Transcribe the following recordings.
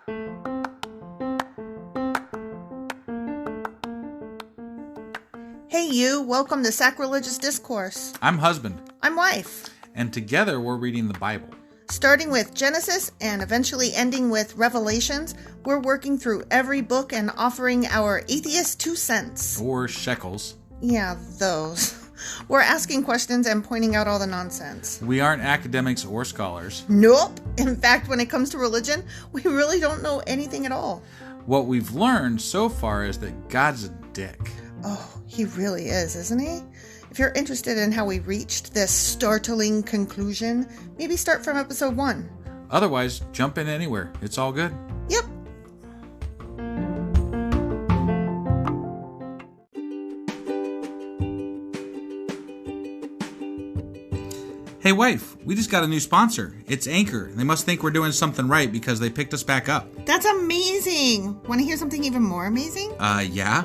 Hey you, welcome to Sacrilegious Discourse. I'm husband. I'm wife. And together we're reading the Bible. Starting with Genesis and eventually ending with Revelations, we're working through every book and offering our atheist 2 cents. Or shekels. Yeah, those. We're asking questions and pointing out all the nonsense. We aren't academics or scholars. Nope. In fact, when it comes to religion, we really don't know anything at all. What we've learned so far is that God's a dick. Oh, he really is, isn't he? If you're interested in how we reached this startling conclusion, maybe start from episode 1. Otherwise, jump in anywhere. It's all good. Yep. Hey wife, we just got a new sponsor. It's Anchor. They must think we're doing something right because they picked us back up. That's amazing. Want to hear something even more amazing? Yeah?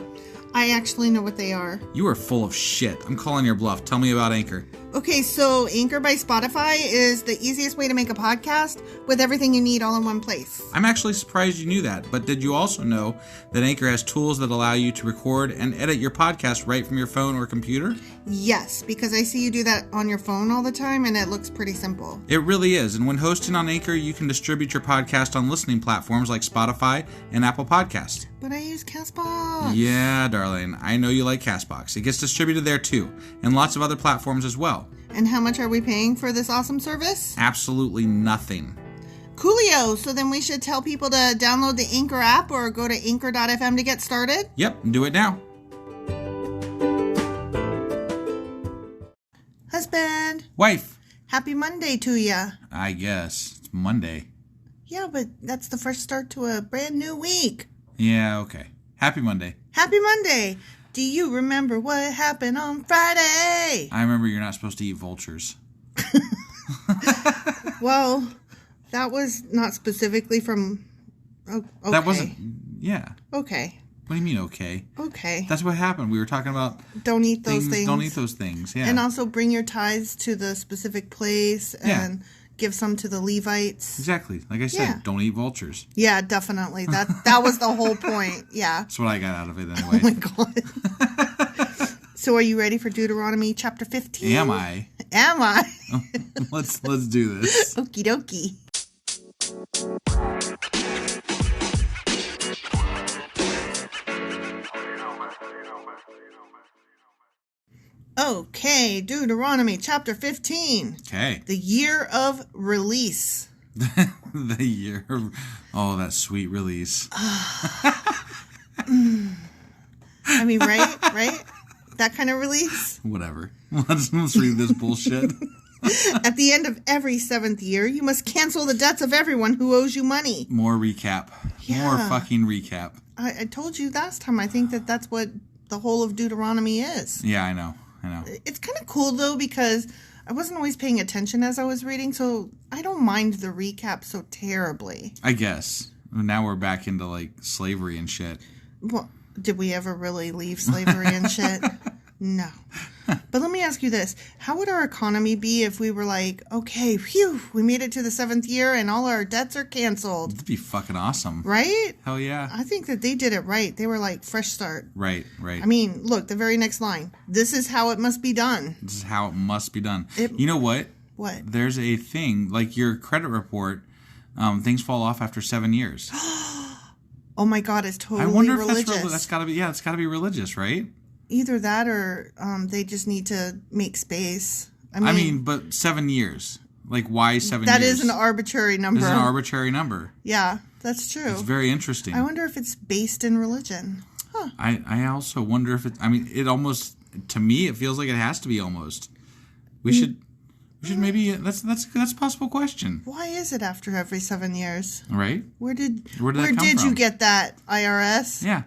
I actually know what they are. You are full of shit. I'm calling your bluff. Tell me about Anchor. Okay, so Anchor by Spotify is the easiest way to make a podcast with everything you need all in one place. I'm actually surprised you knew that, but did you also know that Anchor has tools that allow you to record and edit your podcast right from your phone or computer? Yes, because I see you do that on your phone all the time and it looks pretty simple. It really is, and when hosting on Anchor, you can distribute your podcast on listening platforms like Spotify and Apple Podcasts. But I use CastBox. Yeah, darling, I know you like CastBox. It gets distributed there too, and lots of other platforms as well. And how much are we paying for this awesome service? Absolutely nothing. Coolio! So then we should tell people to download the Anchor app or go to anchor.fm to get started? Yep, do it now. Husband! Wife! Happy Monday to ya. I guess. It's Monday. Yeah, but that's the first start to a brand new week. Yeah, okay. Happy Monday. Happy Monday! Do you remember what happened on Friday? I remember you're not supposed to eat vultures. Well, that was not specifically from... Oh, okay. That wasn't... Yeah. Okay. What do you mean, okay? Okay. That's what happened. We were talking about... Don't eat those things. Don't eat those things, yeah. And also bring your tithes to the specific place and give some to the Levites. Exactly. Like I said, Don't eat vultures. Yeah, definitely. That was the whole point. Yeah. That's what I got out of it anyway. Oh my God. So are you ready for Deuteronomy Chapter 15? Am I? Am I? Let's do this. Okie dokie. Okay, Deuteronomy Chapter 15. Okay. The year of release. The year of... Oh, that sweet release. I mean, right? That kind of release? Whatever. Let's read this bullshit. At the end of every 7th year, you must cancel the debts of everyone who owes you money. More recap. Yeah. More fucking recap. I told you last time, I think that's what the whole of Deuteronomy is. Yeah, I know. It's kind of cool, though, because I wasn't always paying attention as I was reading, so I don't mind the recap so terribly. I guess. Now we're back into, like, slavery and shit. Well, did we ever really leave slavery and shit? No. But let me ask you this. How would our economy be if we were like, okay, phew, we made it to the 7th year and all our debts are canceled? That'd be fucking awesome. Right? Hell yeah. I think that they did it right. They were like, fresh start. Right. I mean, look, the very next line. This is how it must be done. This is how it must be done. You know what? What? There's a thing, like your credit report, things fall off after 7 years. Oh my God, it's totally religious. I wonder if that's gotta be, it's gotta be religious, right? Either that or they just need to make space. I mean, but 7 years. Like, why 7 years? That is an arbitrary number. It's an arbitrary number. Yeah, that's true. It's very interesting. I wonder if it's based in religion. Huh. I also wonder if it almost, to me, it feels like it has to be almost. We should maybe, that's a possible question. Why is it after every 7 years? Right? Where did that come from? You get that, IRS? Yeah.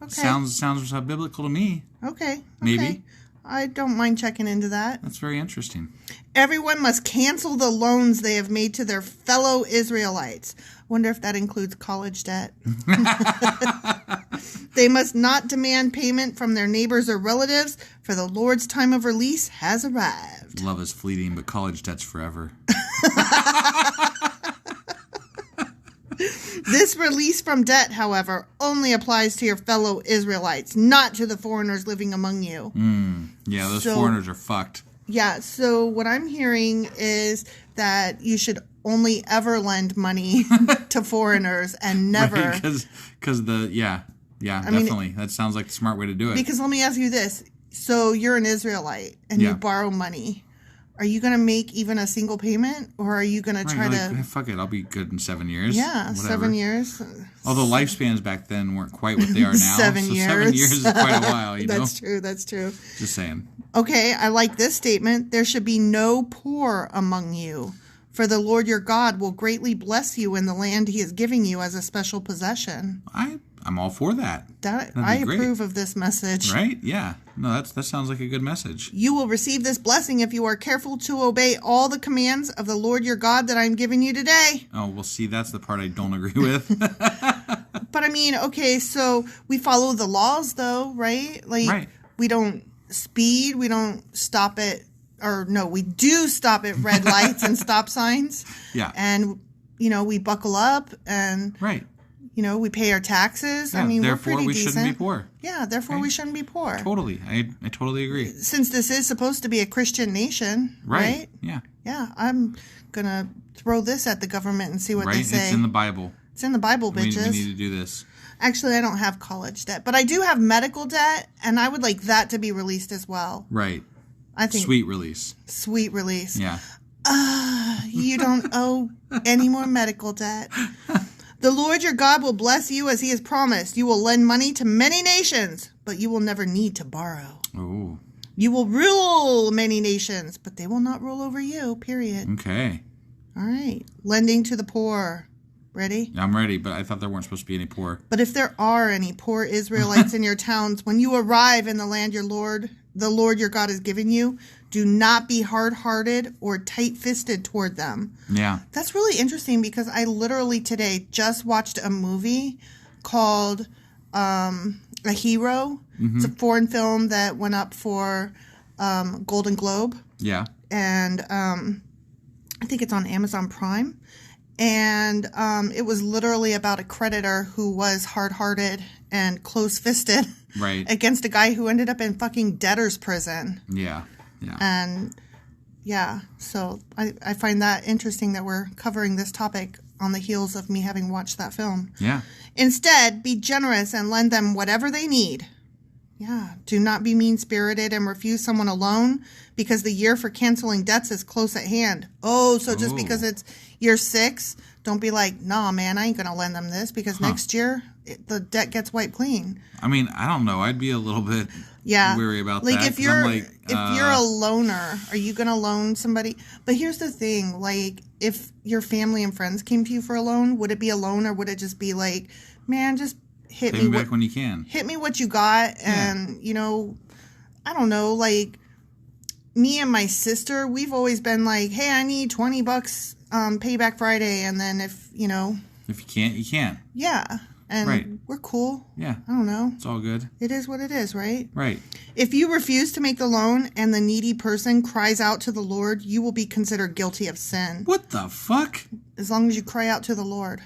Okay. Sounds biblical to me. Okay. Maybe. I don't mind checking into that. That's very interesting. Everyone must cancel the loans they have made to their fellow Israelites. Wonder if that includes college debt. They must not demand payment from their neighbors or relatives, for the Lord's time of release has arrived. Love is fleeting, but college debt's forever. This release from debt, however, only applies to your fellow Israelites, not to the foreigners living among you. Yeah, those foreigners are fucked. Yeah, so what I'm hearing is that you should only ever lend money to foreigners and never... Because definitely. That sounds like the smart way to do it. Because let me ask you this. So you're an Israelite and you borrow money. Are you going to make even a single payment? Or are you going to try to... fuck it, I'll be good in 7 years. Yeah, whatever. 7 years. Although lifespans back then weren't quite what they are now. 7 years. 7 years is quite a while, you know? That's true. Just saying. Okay, I like this statement. There should be no poor among you, for the Lord your God will greatly bless you in the land he is giving you as a special possession. I'm all for that. I approve of this message. Right? Yeah. No, that sounds like a good message. You will receive this blessing if you are careful to obey all the commands of the Lord your God that I'm giving you today. Oh, well, see, that's the part I don't agree with. But I mean, okay, so we follow the laws, though, right? Like, we don't speed, we don't stop at, or no, we do stop at red lights and stop signs. Yeah. And, we buckle up and... Right. We pay our taxes. Yeah, I mean, therefore we're pretty we decent. shouldn't be poor. Yeah, therefore we shouldn't be poor. Totally. I totally agree. Since this is supposed to be a Christian nation, right? Yeah. Yeah, I'm going to throw this at the government and see what they say. It's in the Bible. It's in the Bible, bitches. We need to do this. Actually, I don't have college debt, but I do have medical debt, and I would like that to be released as well. Right. I think Sweet release. Sweet release. Yeah. You don't owe any more medical debt. The Lord your God will bless you as he has promised. You will lend money to many nations, but you will never need to borrow. Ooh. You will rule many nations, but they will not rule over you, period. Okay. All right. Lending to the poor. Ready? I'm ready, but I thought there weren't supposed to be any poor. But if there are any poor Israelites in your towns, when you arrive in the land the Lord your God has given you, do not be hard-hearted or tight-fisted toward them. Yeah. That's really interesting because I literally today just watched a movie called A Hero. Mm-hmm. It's a foreign film that went up for Golden Globe. Yeah. And I think it's on Amazon Prime. And it was literally about a creditor who was hard-hearted and close-fisted against a guy who ended up in fucking debtor's prison. Yeah, yeah. And, yeah, so I find that interesting that we're covering this topic on the heels of me having watched that film. Yeah. Instead, be generous and lend them whatever they need. Yeah. Do not be mean-spirited and refuse someone a loan because the year for canceling debts is close at hand. Oh, so just because it's year 6, don't be like, nah, man, I ain't going to lend them this because next year the debt gets wiped clean. I mean, I don't know. I'd be a little bit weary about that. If you're a loaner, are you going to loan somebody? But here's the thing. Like, if your family and friends came to you for a loan, would it be a loan or would it just be like, man, just hit me back when you can. Hit me what you got. And, I don't know, like, me and my sister, we've always been like, hey, I need $20 payback Friday. And then if you can't, you can't. Yeah. And we're cool. Yeah. I don't know. It's all good. It is what it is, right? Right. If you refuse to make the loan and the needy person cries out to the Lord, you will be considered guilty of sin. What the fuck? As long as you cry out to the Lord.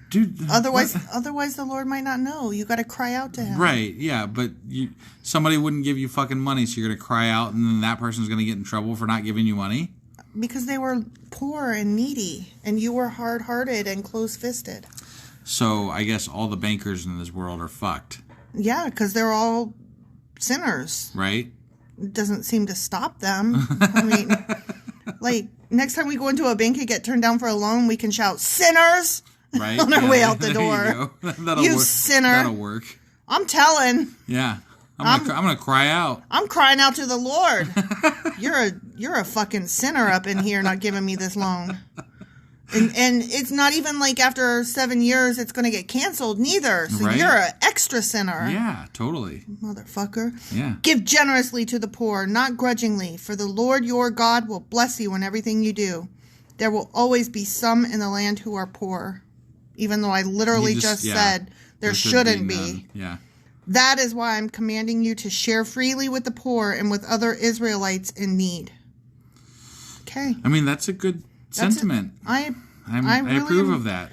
Dude, otherwise the Lord might not know. You got to cry out to him. Right, yeah, but somebody wouldn't give you fucking money, so you're going to cry out, and then that person's going to get in trouble for not giving you money? Because they were poor and needy, and you were hard-hearted and close-fisted. So I guess all the bankers in this world are fucked. Yeah, because they're all sinners. Right? It doesn't seem to stop them. I mean, like, next time we go into a bank and get turned down for a loan, we can shout, sinners! Right? On our way out the door. There you go. You sinner. That'll work. I'm telling. Yeah. I'm gonna cry out. I'm crying out to the Lord. You're a fucking sinner up in here not giving me this loan. And it's not even like after 7 years it's going to get canceled neither. So you're an extra sinner. Yeah, totally. Motherfucker. Yeah. Give generously to the poor, not grudgingly, for the Lord your God will bless you in everything you do. There will always be some in the land who are poor. Even though I literally just said there shouldn't be. Yeah. That is why I'm commanding you to share freely with the poor and with other Israelites in need. Okay. I mean, that's a good sentiment. I approve of that.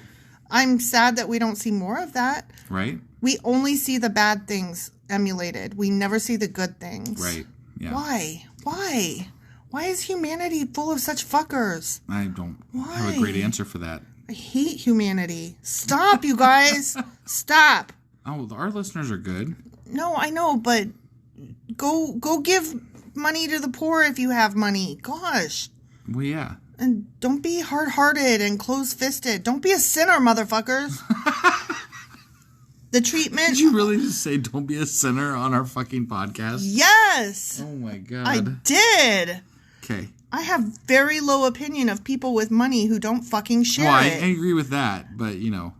I'm sad that we don't see more of that. Right. We only see the bad things emulated. We never see the good things. Right. Yeah. Why? Why is humanity full of such fuckers? I don't have a great answer for that. I hate humanity. Stop, you guys. Stop. Oh, our listeners are good. No, I know, but go give money to the poor if you have money. Gosh. Well, yeah. And don't be hard-hearted and close-fisted. Don't be a sinner, motherfuckers. The treatment... Did you really just say don't be a sinner on our fucking podcast? Yes. Oh, my God. I did. Okay. I have very low opinion of people with money who don't fucking share Well, I it. agree with that, but, you know...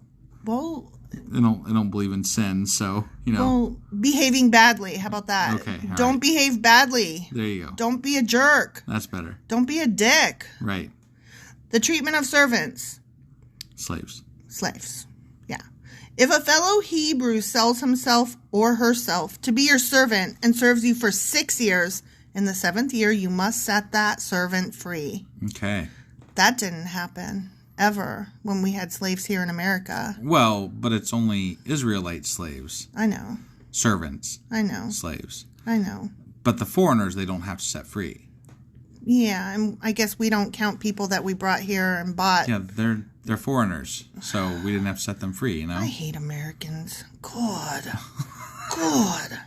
Well... I don't believe in sin, so, you know... Well, behaving badly. How about that? Okay, all Don't right. behave badly. There you go. Don't be a jerk. That's better. Don't be a dick. Right. The treatment of servants. Slaves. Slaves. Yeah. If a fellow Hebrew sells himself or herself to be your servant and serves you for 6 years, in the 7th year you must set that servant free. Okay. That didn't happen ever when we had slaves here in America. Well, but it's only Israelite slaves. I know. Servants. I know. Slaves. I know. But the foreigners, they don't have to set free. Yeah, and I guess we don't count people that we brought here and bought. Yeah, they're foreigners, so we didn't have to set them free, you know? I hate Americans. God. God.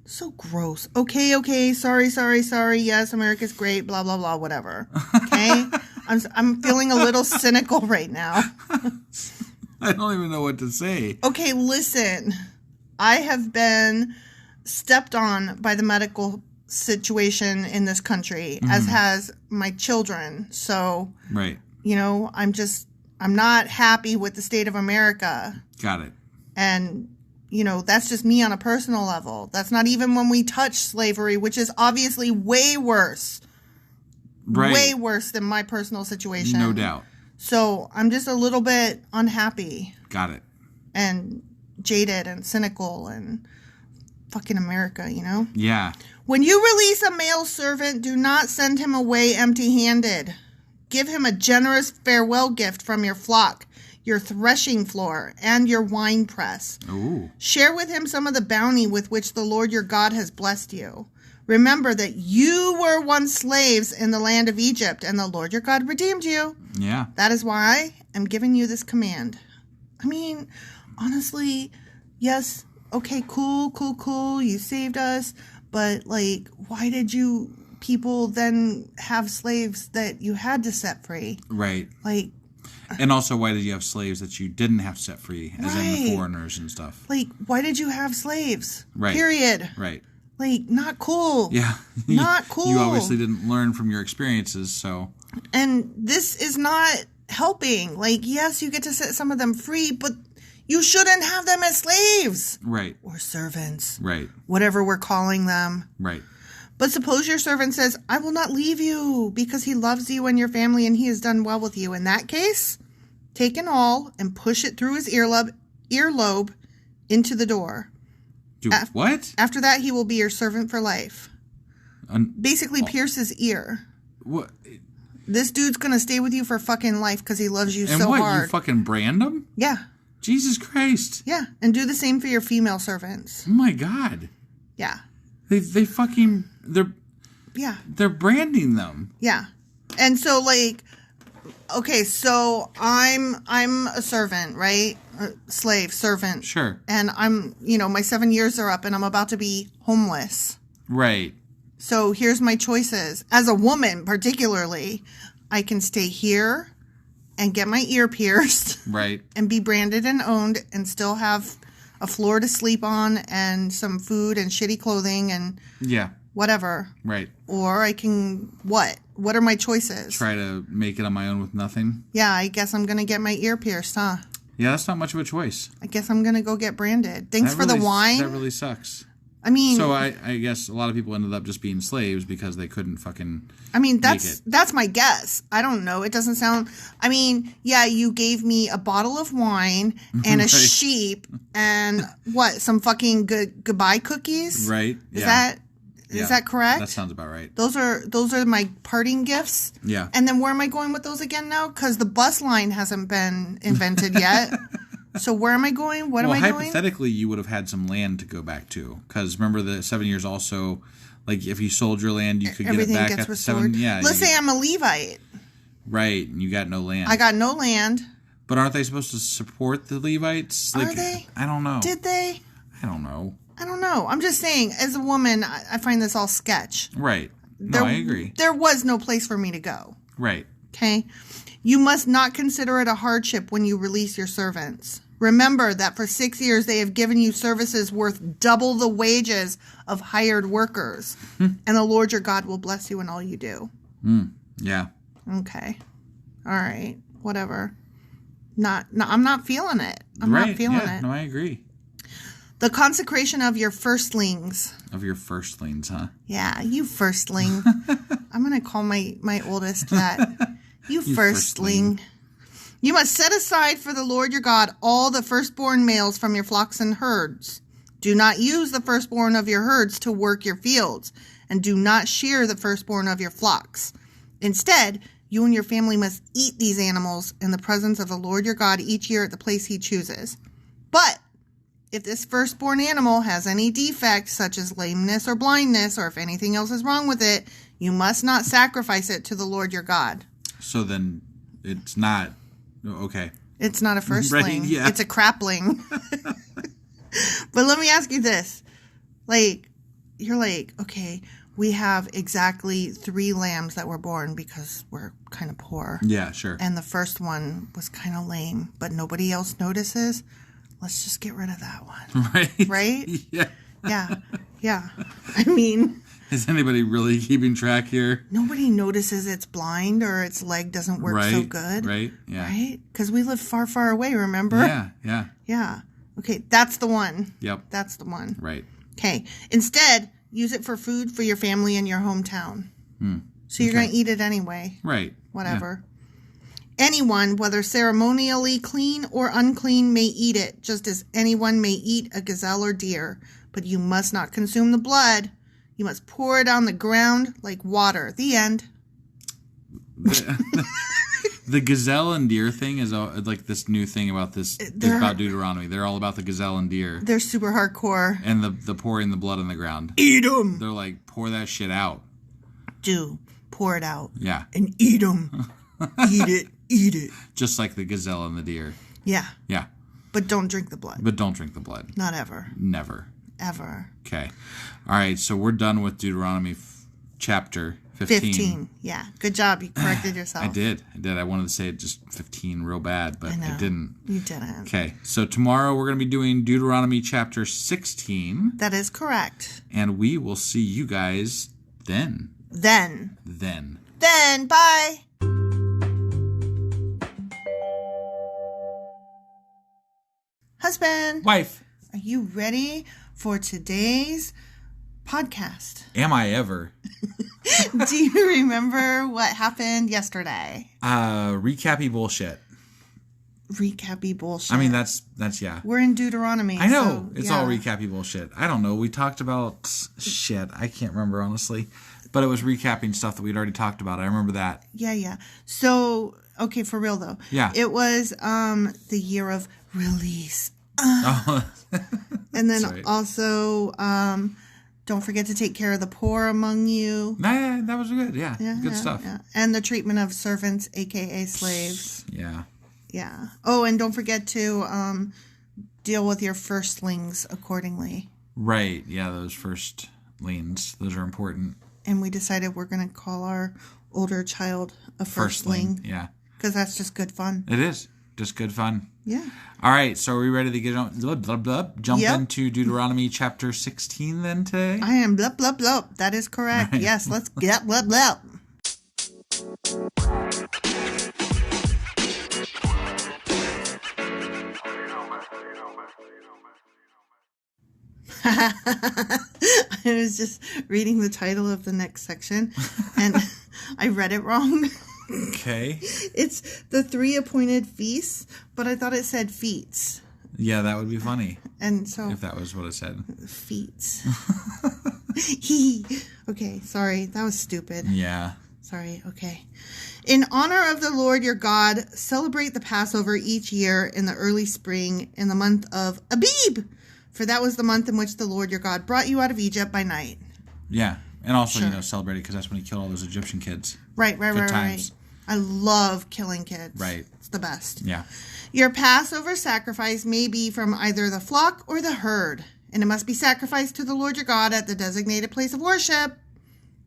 So gross. Okay. Sorry. Yes, America's great. Blah, blah, blah. Whatever. Okay? I'm feeling a little cynical right now. I don't even know what to say. Okay, listen. I have been stepped on by the medical situation in this country, as has my children. So, Right. you know, I'm not happy with the state of America. Got it. And, you know, that's just me on a personal level. That's not even when we touch slavery, which is obviously way worse. Right. Way worse than my personal situation. No doubt. So I'm just a little bit unhappy Got it. and jaded and cynical and fucking America, you know? Yeah. When you release a male servant, do not send him away empty-handed. Give him a generous farewell gift from your flock, your threshing floor, and your wine press. Ooh. Share with him some of the bounty with which the Lord your God has blessed you. Remember that you were once slaves in the land of Egypt, and the Lord your God redeemed you. Yeah. That is why I'm giving you this command. I mean, honestly, yes, okay, cool. You saved us. But, like, why did you people then have slaves that you had to set free? Right. Like... And also, why did you have slaves that you didn't have to set free, as in the foreigners and stuff? Like, why did you have slaves? Right. Period. Right. Like, not cool. Yeah. Not cool. You obviously didn't learn from your experiences, so... And this is not helping. Like, yes, you get to set some of them free, but you shouldn't have them as slaves. Right. Or servants. Right. Whatever we're calling them. Right. But suppose your servant says, I will not leave you because he loves you and your family and he has done well with you. In that case, take an awl and push it through his earlobe into the door. Do what? After that, he will be your servant for life. Basically, pierce his ear. What? This dude's going to stay with you for fucking life because he loves you And so what, hard. you fucking brand them? Yeah. Jesus Christ. Yeah. And do the same for your female servants. Oh my God. Yeah. They fucking, Yeah. they're branding them. Yeah. And so, like, okay, so I'm a servant, right? Slave, servant. Sure. And I'm, you know, my 7 years are up and I'm about to be homeless. Right. So here's my choices. As a woman, particularly, I can stay here and get my ear pierced. Right. And be branded and owned and still have a floor to sleep on and some food and shitty clothing and whatever. Right. Or I can, what? What are my choices? Try to make it on my own with nothing. Yeah, I guess I'm going to get my ear pierced, huh? Yeah, that's not much of a choice. I guess I'm going to go get branded. Thanks for the wine. That really sucks. I mean... So I guess a lot of people ended up just being slaves because they couldn't fucking I mean, that's my guess. I don't know. It doesn't sound... I mean, yeah, you gave me a bottle of wine and a sheep and what? Some fucking goodbye cookies? Right. Is Is that correct? That sounds about right. Those are my parting gifts. Yeah. And then where am I going with those again now? Because the bus line hasn't been invented yet. So where am I going? What am I doing? Hypothetically, you would have had some land to go back to. Because remember, the 7 years also, like if you sold your land, you could Everything get it back gets at restored. 7. Yeah. Let's say I'm a Levite. Right, and you got no land. I got no land. But aren't they supposed to support the Levites? Are they? I don't know. Did they? I don't know. I don't know. I'm just saying, as a woman, I find this all sketch. Right. No, I agree. There was no place for me to go. Right. Okay? You must not consider it a hardship when you release your servants. Remember that for 6 years they have given you services worth double the wages of hired workers. And the Lord your God will bless you in all you do. Yeah. Okay. All right. Whatever. I'm not feeling it. I'm not feeling it. No, I agree. The consecration of your firstlings. Of your firstlings, huh? Yeah, you firstling. I'm going to call my oldest that. You firstling. You must set aside for the Lord your God all the firstborn males from your flocks and herds. Do not use the firstborn of your herds to work your fields, and do not shear the firstborn of your flocks. Instead, you and your family must eat these animals in the presence of the Lord your God each year at the place he chooses. But if this firstborn animal has any defect, such as lameness or blindness, or if anything else is wrong with it, you must not sacrifice it to the Lord your God. So then it's not... Okay. It's not a firstling. Right, yeah. It's a crapling. But let me ask you this. Like, you're like, okay, we have exactly 3 lambs that were born because we're kind of poor. Yeah, sure. And the first one was kind of lame, but nobody else notices. Let's just get rid of that one. Right? Right? Yeah. Yeah. Yeah. I mean... Is anybody really keeping track here? Nobody notices it's blind or its leg doesn't work so good. Right, yeah. Right? Because we live far, far away, remember? Yeah. Yeah. Okay, that's the one. Yep. That's the one. Right. Okay. Instead, use it for food for your family in your hometown. So you're going to eat it anyway. Right. Whatever. Yeah. Anyone, whether ceremonially clean or unclean, may eat it, just as anyone may eat a gazelle or deer. But you must not consume the blood. You must pour it on the ground like water. The end. The gazelle and deer thing is like this new thing about this. It's about Deuteronomy. They're all about the gazelle and deer. They're super hardcore. And the pouring the blood on the ground. Eat them. They're like, pour that shit out. Pour it out. Yeah. And eat them. Eat it. Just like the gazelle and the deer. Yeah. Yeah. But don't drink the blood. But don't drink the blood. Not ever. Never. Ever. Okay. All right. So we're done with Deuteronomy chapter 15. Yeah. Good job. You corrected yourself. I did. I wanted to say it just 15 real bad, but I didn't. You didn't. Okay. So tomorrow we're going to be doing Deuteronomy chapter 16. That is correct. And we will see you guys then. Then. Bye. Husband. Wife. Are you ready for today's podcast? Am I ever? Do you remember what happened yesterday? Recappy bullshit. Recappy bullshit. I mean, that's yeah. We're in Deuteronomy. I know. It's all recappy bullshit. I don't know. We talked about shit. I can't remember, honestly. But it was recapping stuff that we'd already talked about. I remember that. Yeah. So, okay, for real, though. Yeah. It was the year of release. And then also, don't forget to take care of the poor among you. Nah, that was good. Yeah. Good stuff. Yeah. And the treatment of servants, a.k.a. slaves. Yeah. Yeah. Oh, and don't forget to deal with your firstlings accordingly. Right. Yeah, those firstlings. Those are important. And we decided we're going to call our older child a firstling. Yeah. Because that's just good fun. It is. Just good fun. Yeah. All right. So are we ready to get on, jump into Deuteronomy chapter 16 then today? I am blah, blah, blah. That is correct. Right. Yes. Let's get blah, blah. I was just reading the title of the next section and I read it wrong. Okay. It's the 3 appointed feasts, but I thought it said feats. Yeah, that would be funny. And so if that was what it said. Feats. Okay, sorry. That was stupid. Yeah. Sorry, okay. In honor of the Lord your God, celebrate the Passover each year in the early spring in the month of Abib, for that was the month in which the Lord your God brought you out of Egypt by night. Yeah, and also, Sure. celebrate it because that's when he killed all those Egyptian kids. Right. Good times. I love killing kids. Right. It's the best. Yeah. Your Passover sacrifice may be from either the flock or the herd, and it must be sacrificed to the Lord your God at the designated place of worship.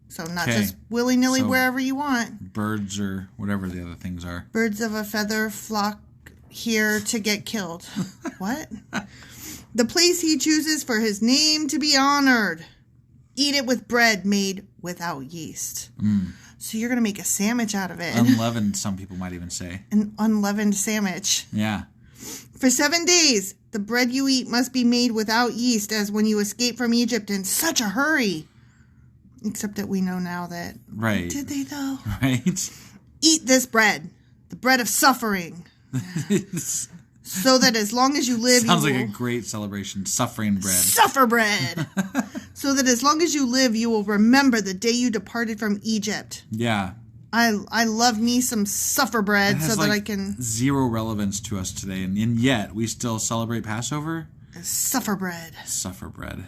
So not Okay. just willy-nilly So- wherever you want. Birds or whatever the other things are. Birds of a feather flock here to get killed. What? The place he chooses for his name to be honored. Eat it with bread made without yeast. So you're going to make a sandwich out of it. Unleavened, some people might even say. An unleavened sandwich. Yeah. For 7 days, the bread you eat must be made without yeast, as when you escaped from Egypt in such a hurry. Except that we know now that... Right. Did they, though? Right? Eat this bread, the bread of suffering, so that as long as you live, Sounds you like will... a great celebration. Suffering bread. Suffer bread! So that as long as you live, you will remember the day you departed from Egypt. Yeah. I love me some suffer bread It has so that I can... zero relevance to us today, and yet we still celebrate Passover. Suffer bread. Suffer bread.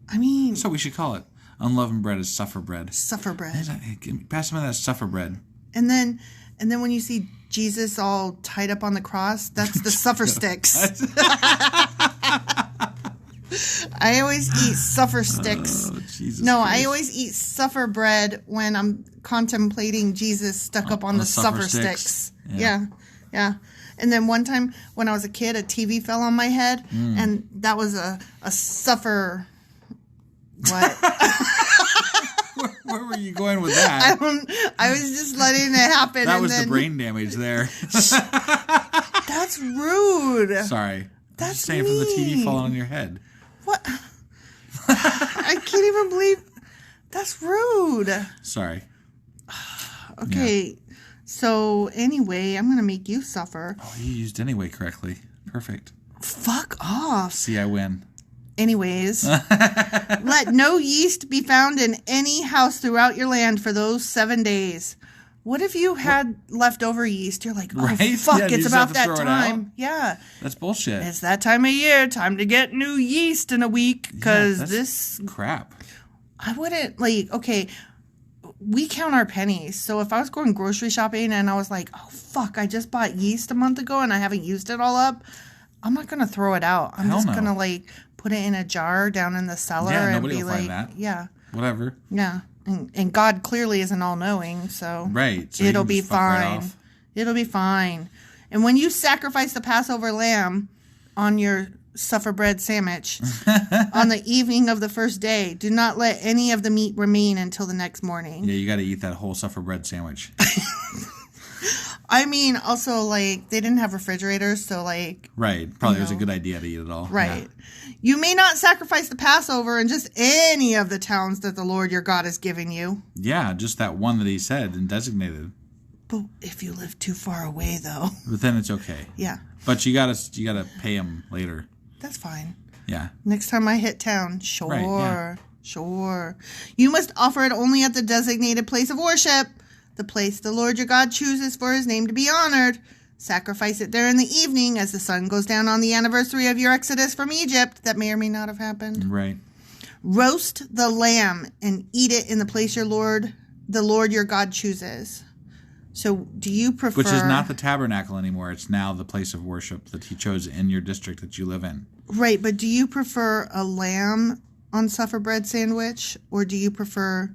I mean... That's what we should call it. Unleavened bread is suffer bread. Suffer bread. Hey, pass me that suffer bread. And then when you see Jesus all tied up on the cross, that's the suffer sticks. I always eat suffer sticks. Oh, Jesus No, Christ. I always eat suffer bread when I'm contemplating Jesus stuck up on the suffer sticks. Yeah. Yeah. And then one time when I was a kid, a TV fell on my head, and that was a suffer... What? Where were you going with that? I was just letting it happen. That and was then, the brain damage there. That's rude. Sorry. That's just saying from the TV mean. falling on your head. What? I can't even believe that's rude. Sorry. Okay. So anyway, I'm gonna make you suffer. Oh, you used anyway correctly. Perfect. Fuck off. See, I win. Anyways, let no yeast be found in any house throughout your land for those 7 days. What if you had leftover yeast? You're like, oh, Right? fuck, Yeah, you it's just about have to that throw it time. out? Yeah. That's bullshit. It's that time of year. Time to get new yeast in a week. Because that's this... crap. I wouldn't, okay, we count our pennies. So if I was going grocery shopping and I was like, oh, fuck, I just bought yeast a month ago and I haven't used it all up, I'm not going to throw it out. I'm Hell just no. going to, put it in a jar down in the cellar Yeah, and nobody be will like, find that. yeah, Whatever. yeah. And God clearly isn't all-knowing, so, Right. So you it'll can be just fuck right fine. off. It'll be fine. And when you sacrifice the Passover lamb on your suffer bread sandwich on the evening of the first day, do not let any of the meat remain until the next morning. Yeah, you got to eat that whole suffer bread sandwich. I mean, also, they didn't have refrigerators, so, Right. Probably was a good idea to eat it all. right. You may not sacrifice the Passover in just any of the towns that the Lord your God has given you. Yeah, just that one that he said and designated. But if you live too far away, though, But then it's okay. yeah, But you gotta pay him later. that's fine. Yeah. Next time I hit town, sure, Right, yeah. sure. You must offer it only at the designated place of worship, the place the Lord your God chooses for his name to be honored. Sacrifice it there in the evening as the sun goes down on the anniversary of your exodus from Egypt. That may or may not have happened. Right. Roast the lamb and eat it in the place the Lord your God chooses. So do you prefer... Which is not the tabernacle anymore. It's now the place of worship that he chose in your district that you live in. Right, but do you prefer a lamb on suffer bread sandwich, or do you prefer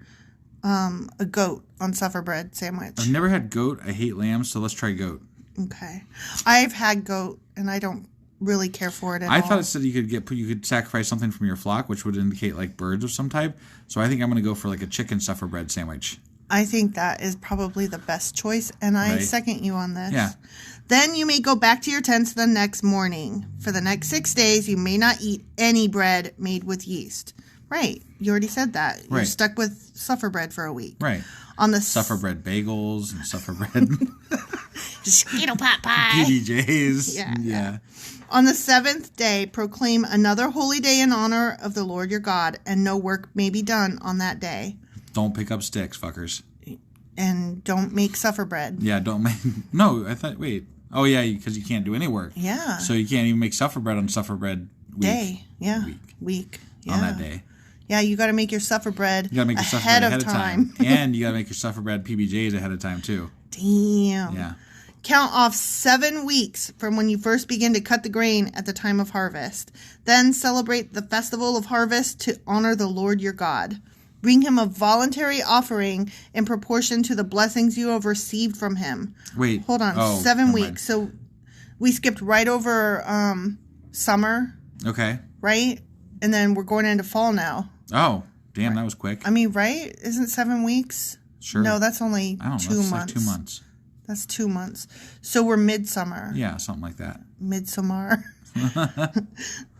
a goat on suffer bread sandwich? I've never had goat. I hate lamb, so let's try goat. Okay. I've had goat, and I don't really care for it at all. I thought it said you could sacrifice something from your flock, which would indicate birds of some type. So I think I'm going to go for a chicken suffer bread sandwich. I think that is probably the best choice, and I Right. second you on this. Yeah. Then you may go back to your tents the next morning. For the next 6 days, you may not eat any bread made with yeast. Right. You already said that. You're Right. stuck with suffer bread for a week. Right. On the Suffer bread bagels and suffer bread Skittle pot pie. PDJs. Yeah. On the seventh day, proclaim another holy day in honor of the Lord your God, and no work may be done on that day. Don't pick up sticks, fuckers. And don't make suffer bread. Yeah, don't make... No, I thought... Wait. Oh, yeah, because you can't do any work. Yeah. So you can't even make suffer bread on suffer bread week. Day. Yeah. Week. Yeah. On that day. Yeah, you got to make your suffer bread You got to make your suffer bread ahead of time. And you got to make your suffer bread PBJs ahead of time, too. Damn. Yeah. Count off 7 weeks from when you first begin to cut the grain at the time of harvest. Then celebrate the festival of harvest to honor the Lord your God. Bring him a voluntary offering in proportion to the blessings you have received from him. Wait. Hold on. Oh, 7 weeks. So we skipped right over summer. Okay. Right? And then we're going into fall now. Oh, damn, that was quick. I mean, right? Isn't 7 weeks? Sure. No, that's only I don't know. 2 That's months. like 2 months. That's 2 months. So we're midsummer. Yeah, something like that. Midsummer.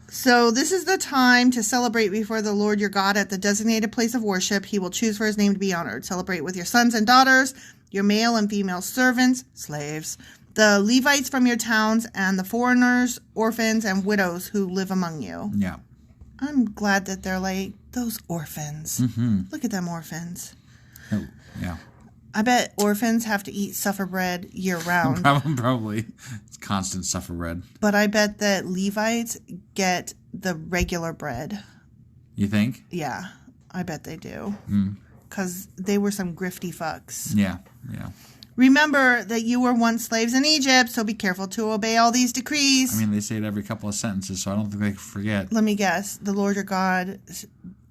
So this is the time to celebrate before the Lord your God at the designated place of worship he will choose for his name to be honored. Celebrate with your sons and daughters, your male and female servants, slaves, the Levites from your towns, and the foreigners, orphans, and widows who live among you. Yeah. I'm glad that they're like, those orphans. Mm-hmm. Look at them orphans. Oh, yeah. I bet orphans have to eat suffer bread year round. Probably. It's constant suffer bread. But I bet that Levites get the regular bread. You think? Yeah, I bet they do. Mm. Because they were some grifty fucks. Yeah, yeah. Remember that you were once slaves in Egypt, so be careful to obey all these decrees. I mean, they say it every couple of sentences, so I don't think they forget. Let me guess. The Lord your God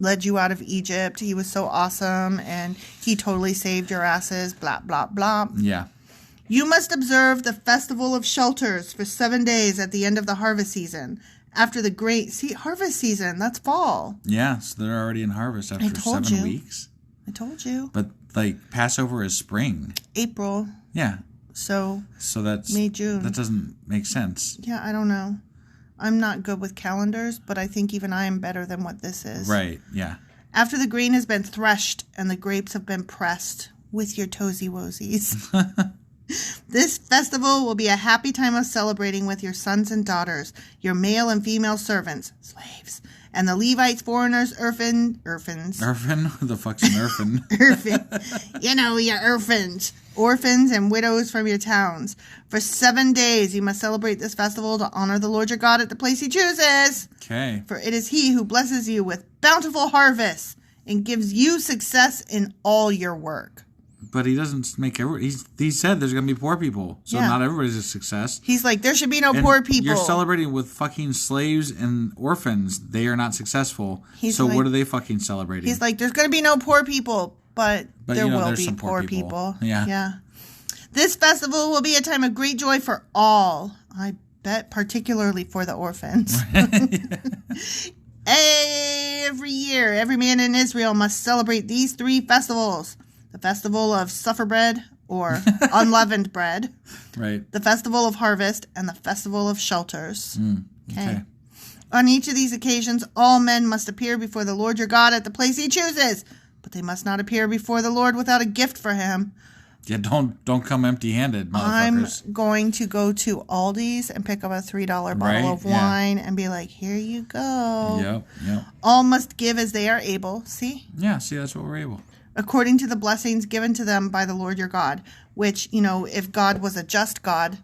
led you out of Egypt. He was so awesome, and he totally saved your asses, blah, blah, blah. Yeah. You must observe the festival of shelters for 7 days at the end of the harvest season. After the great harvest season, that's fall. Yeah, so they're already in harvest after 7 weeks. I told you. But, like, Passover is spring. April. Yeah. So that's... May, June. That doesn't make sense. Yeah, I don't know. I'm not good with calendars, but I think even I am better than what this is. Right, yeah. After the grain has been threshed and the grapes have been pressed with your toesy woesies. This festival will be a happy time of celebrating with your sons and daughters, your male and female servants, slaves, and the Levites, foreigners, orphans. Orphan? Who the fuck's an orphan? Orphan. You know, your orphans. Orphans and widows from your towns. For 7 days you must celebrate this festival to honor the Lord your God at the place he chooses. Okay. For it is he who blesses you with bountiful harvests and gives you success in all your work. But he doesn't make he said there's going to be poor people. So Yeah. not everybody's a success. He's like, there should be no poor people. You're celebrating with fucking slaves and orphans. They are not successful. So like, what are they fucking celebrating? He's like, there's going to be no poor people, but there will there's be some poor people. Yeah. This festival will be a time of great joy for all. I bet particularly for the orphans. Every year, every man in Israel must celebrate these 3 festivals. The festival of suffer bread, or unleavened bread. Right. The festival of harvest, and the festival of shelters. Okay. On each of these occasions, all men must appear before the Lord your God at the place he chooses. But they must not appear before the Lord without a gift for him. Yeah, don't come empty-handed, motherfuckers. I'm going to go to Aldi's and pick up a $3 bottle of wine and be like, here you go. Yep. All must give as they are able. See? Yeah, see, that's what we're able. According to the blessings given to them by the Lord your God, which, if God was a just God,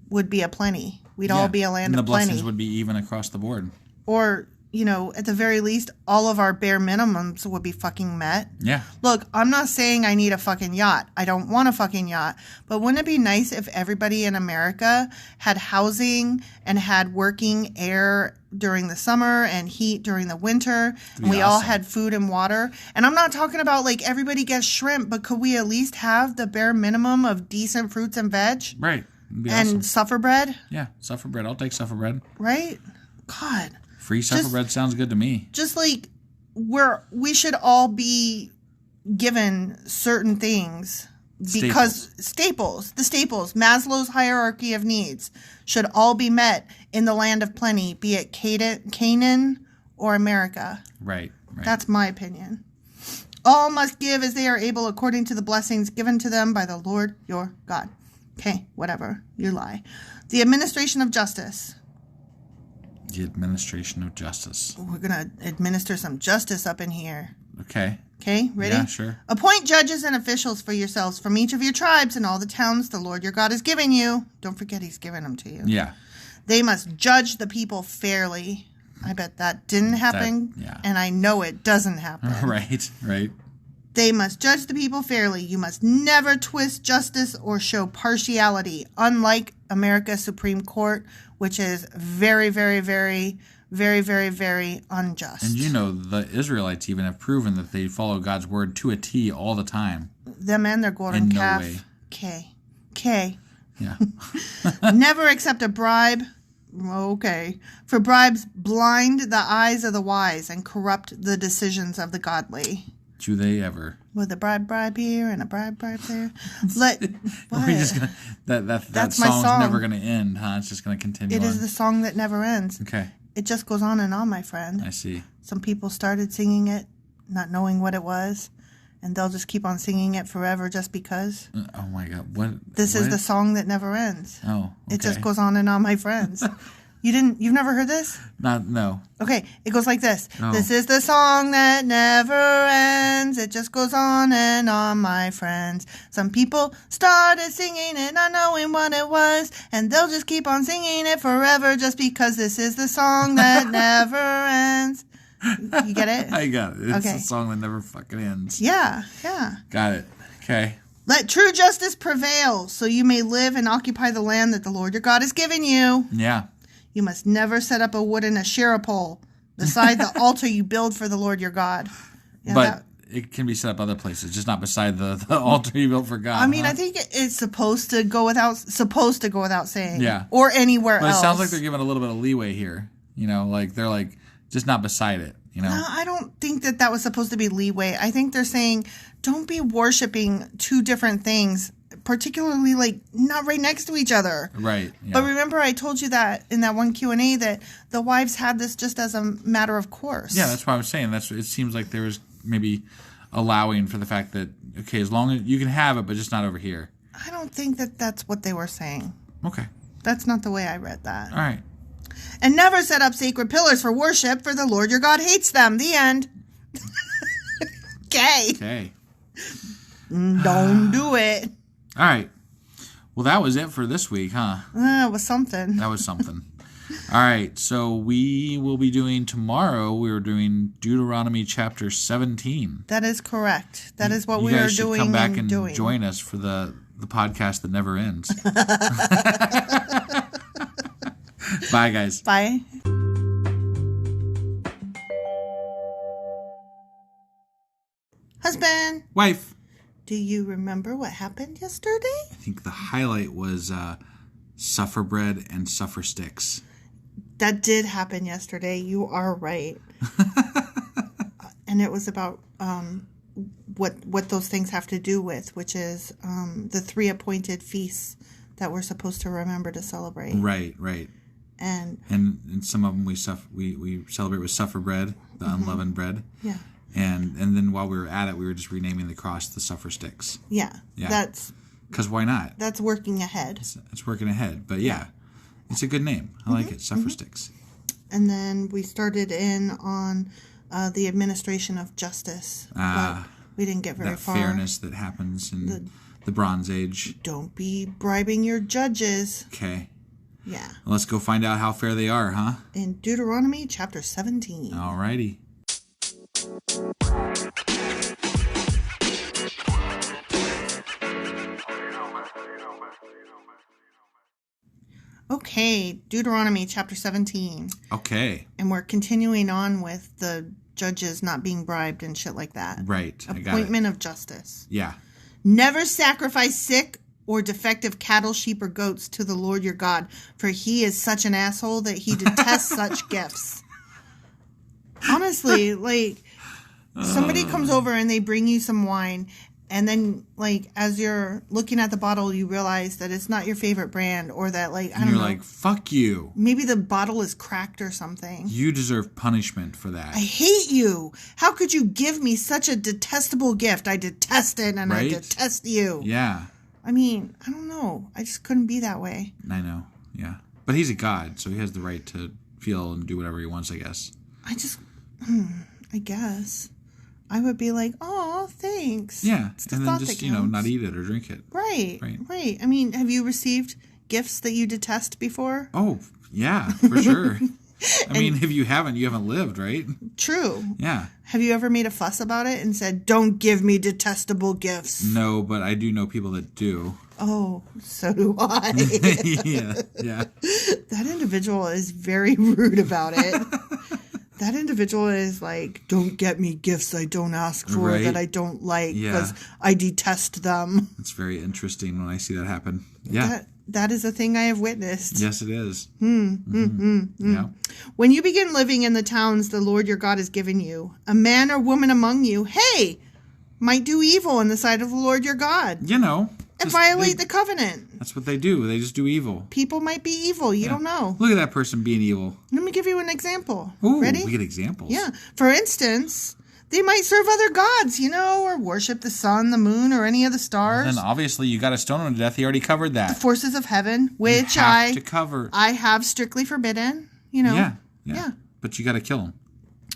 would be a plenty. We'd all be a land of plenty. And the blessings would be even across the board. Or, at the very least, all of our bare minimums would be fucking met. Yeah. Look, I'm not saying I need a fucking yacht. I don't want a fucking yacht. But wouldn't it be nice if everybody in America had housing and had working air during the summer and heat during the winter, and we all had food and water? And I'm not talking about like everybody gets shrimp, but could we at least have the bare minimum of decent fruits and veg? Right. And suffer bread? Yeah, suffer bread. I'll take suffer bread. Right? God. Free suffer bread sounds good to me. Just like we should all be given certain things because the staples, Maslow's hierarchy of needs should all be met in the land of plenty, be it Canaan or America. Right. That's my opinion. All must give as they are able according to the blessings given to them by the Lord your God. Okay, whatever. You lie. The administration of justice. The administration of justice. We're going to administer some justice up in here. Okay. Okay, ready? Yeah, sure. Appoint judges and officials for yourselves from each of your tribes and all the towns the Lord your God is giving you. Don't forget he's giving them to you. Yeah. They must judge the people fairly. I bet that didn't happen, and I know it doesn't happen. Right. They must judge the people fairly. You must never twist justice or show partiality, unlike America's Supreme Court, which is very, very, very, very, very, very unjust. And the Israelites even have proven that they follow God's word to a T all the time. Them and their golden calf. No way. K. Yeah. Never accept a bribe. Okay. For bribes blind the eyes of the wise and corrupt the decisions of the godly. Do they ever? With a bribe here and a bribe there. That song's never going to end, huh? It's just going to continue. It is the song that never ends. Okay. It just goes on and on, my friend. I see. Some people started singing it, not knowing what it was, and they'll just keep on singing it forever just because. Oh my God! What? This is the song that never ends. Oh. Okay. It just goes on and on, my friends. You've never heard this? No. Okay, it goes like this. Oh. This is the song that never ends. It just goes on and on, my friends. Some people started singing it, not knowing what it was, and they'll just keep on singing it forever just because this is the song that never ends. You get it? I got it. It's okay. a song that never fucking ends. Yeah. Got it. Okay. Let true justice prevail, so you may live and occupy the land that the Lord your God has given you. Yeah. You must never set up a wooden Asherah pole beside the altar you build for the Lord your God. Yeah, but it can be set up other places, just not beside the altar you built for God. I mean, I think it's supposed to go without saying. Yeah. Or anywhere but else. It sounds like they're giving a little bit of leeway here. They're just not beside it. No, I don't think that was supposed to be leeway. I think they're saying don't be worshiping two different things, particularly not right next to each other. Right. Yeah. But remember I told you that in that one Q&A that the wives had this just as a matter of course. Yeah, that's why I was saying. It seems like there was maybe allowing for the fact that, okay, as long as you can have it, but just not over here. I don't think that that's what they were saying. Okay. That's not the way I read that. All right. And never set up sacred pillars for worship, for the Lord your God hates them. The end. Okay. Don't do it. All right. Well, that was it for this week, huh? It was something. That was something. All right. So we will be doing tomorrow. We're doing Deuteronomy Chapter 17. That is correct. That is what we are doing. You guys should come back and join us for the podcast that never ends. Bye, guys. Bye. Husband. Wife. Do you remember what happened yesterday? I think the highlight was suffer bread and suffer sticks. That did happen yesterday. You are right. And it was about what those things have to do with, which is the 3 appointed feasts that we're supposed to remember to celebrate. Right. And some of them we celebrate with suffer bread, the unleavened bread. Yeah. And then while we were at it, we were just renaming the cross the suffer sticks. Yeah. That's because why not? That's working ahead. It's working ahead, but yeah, it's a good name. I like it, suffer sticks. And then we started in on the administration of justice, but we didn't get very far. That fairness that happens in the Bronze Age. Don't be bribing your judges. Okay. Yeah. Well, let's go find out how fair they are, huh? In Deuteronomy Chapter 17. All righty. Okay, Deuteronomy Chapter 17. Okay. And we're continuing on with the judges not being bribed and shit like that. Right. Appointment of justice. Yeah. Never sacrifice sick or defective cattle, sheep, or goats to the Lord your God, for he is such an asshole that he detests such gifts. Honestly, somebody comes over and they bring you some wine, and then, as you're looking at the bottle, you realize that it's not your favorite brand, or that, I don't know. You're like, fuck you. Maybe the bottle is cracked or something. You deserve punishment for that. I hate you. How could you give me such a detestable gift? I detest it, and right? I detest you. Yeah. I mean, I don't know. I just couldn't be that way. I know. Yeah. But he's a god, so he has the right to feel and do whatever he wants, I guess. I guess. I would be like, oh, thanks. Yeah. And then just, not eat it or drink it. Right. I mean, have you received gifts that you detest before? Oh, yeah, for sure. I mean, if you haven't lived, right? True. Yeah. Have you ever made a fuss about it and said, don't give me detestable gifts? No, but I do know people that do. Oh, so do I. Yeah. That individual is very rude about it. That individual is like, don't get me gifts I don't ask for, that I don't like, because I detest them. It's very interesting when I see that happen. Yeah. That is a thing I have witnessed. Yes, it is. Yeah. When you begin living in the towns the Lord your God has given you, a man or woman among you, might do evil in the sight of the Lord your God. And violate the covenant. That's what they do. They just do evil. People might be evil. You don't know. Look at that person being evil. Let me give you an example. Ooh, ready? We get examples. Yeah. For instance, they might serve other gods, or worship the sun, the moon, or any of the stars. Well, then obviously you got to stone him to death. He already covered that. The forces of heaven, which I have strictly forbidden. Yeah. But you got to kill him.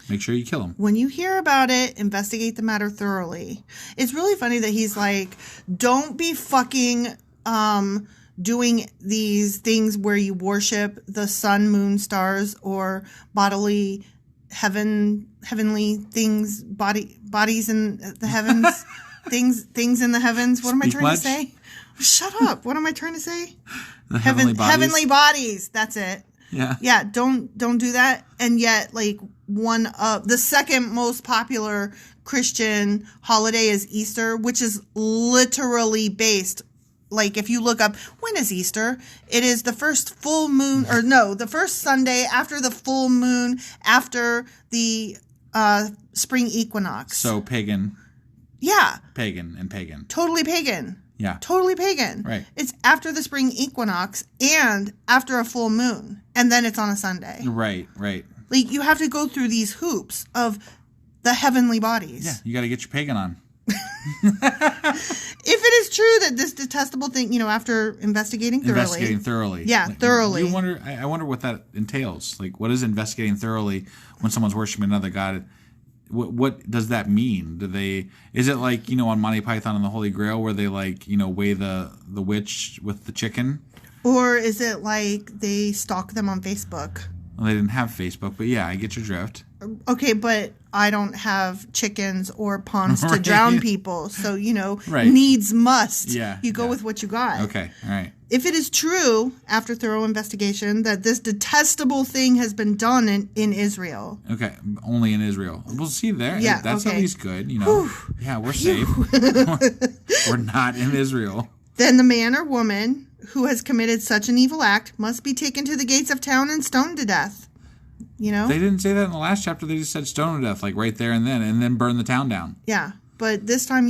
Make sure you kill him. When you hear about it, investigate the matter thoroughly. It's really funny that he's like, don't be fucking doing these things where you worship the sun, moon, stars, or bodily heavenly things, bodies in the heavens, things in the heavens. What am I trying to say? Shut up. What am I trying to say? Heavenly bodies. That's it. Yeah. Don't do that. And yet, like, one of the second most popular Christian holiday is Easter, which is literally based. Like, if you look up, when is Easter? It is the first full moon, the first Sunday after the full moon, after the spring equinox. So pagan. Yeah. Pagan and pagan. Totally pagan. Yeah. Totally pagan. Right. It's after the spring equinox and after a full moon. And then it's on a Sunday. Right. Like, you have to go through these hoops of the heavenly bodies. Yeah, you got to get your pagan on. If it is true that this detestable thing, after investigating thoroughly. Yeah, thoroughly. I wonder what that entails. Like, what is investigating thoroughly when someone's worshiping another god? What does that mean? Is it like, on Monty Python and the Holy Grail where they weigh the witch with the chicken? Or is it like they stalk them on Facebook? Well, they didn't have Facebook, but yeah, I get your drift. Okay, but I don't have chickens or ponds to drown people. So, right. Needs must. Yeah. You go with what you got. Okay, all right. If it is true, after thorough investigation, that this detestable thing has been done in Israel. Okay, only in Israel. We'll see there. Yeah, that's okay. At least good, Yeah, we're safe. We're not in Israel. Then the man or woman who has committed such an evil act must be taken to the gates of town and stoned to death. They didn't say that in the last chapter. They just said stone to death, like right there and then burn the town down. Yeah, but this time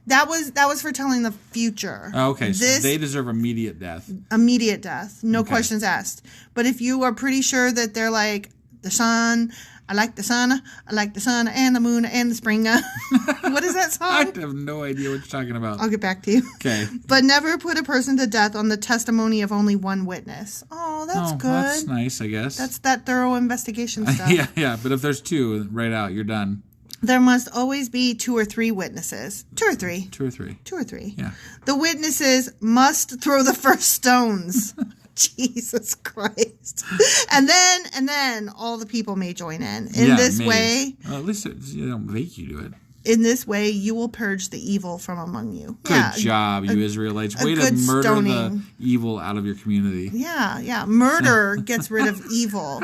that was for telling the future. Oh, okay, so they deserve immediate death. Immediate death, no questions asked. But if you are pretty sure that they're like, the sun, I like the sun and the moon and the spring. What is that song? I have no idea what you're talking about. I'll get back to you. Okay. But never put a person to death on the testimony of only one witness. Oh, that's good. That's nice, I guess. That's that thorough investigation stuff. Yeah. But if there's two, right out, you're done. There must always be 2 or 3 witnesses. 2 or 3. 2 or 3. 2 or 3. Yeah. The witnesses must throw the first stones. Jesus Christ. And then all the people may join in. Way... Well, at least they don't make you do it. In this way, you will purge the evil from among you. Good job, you Israelites. Way to murder the evil out of your community. Yeah. Murder gets rid of evil.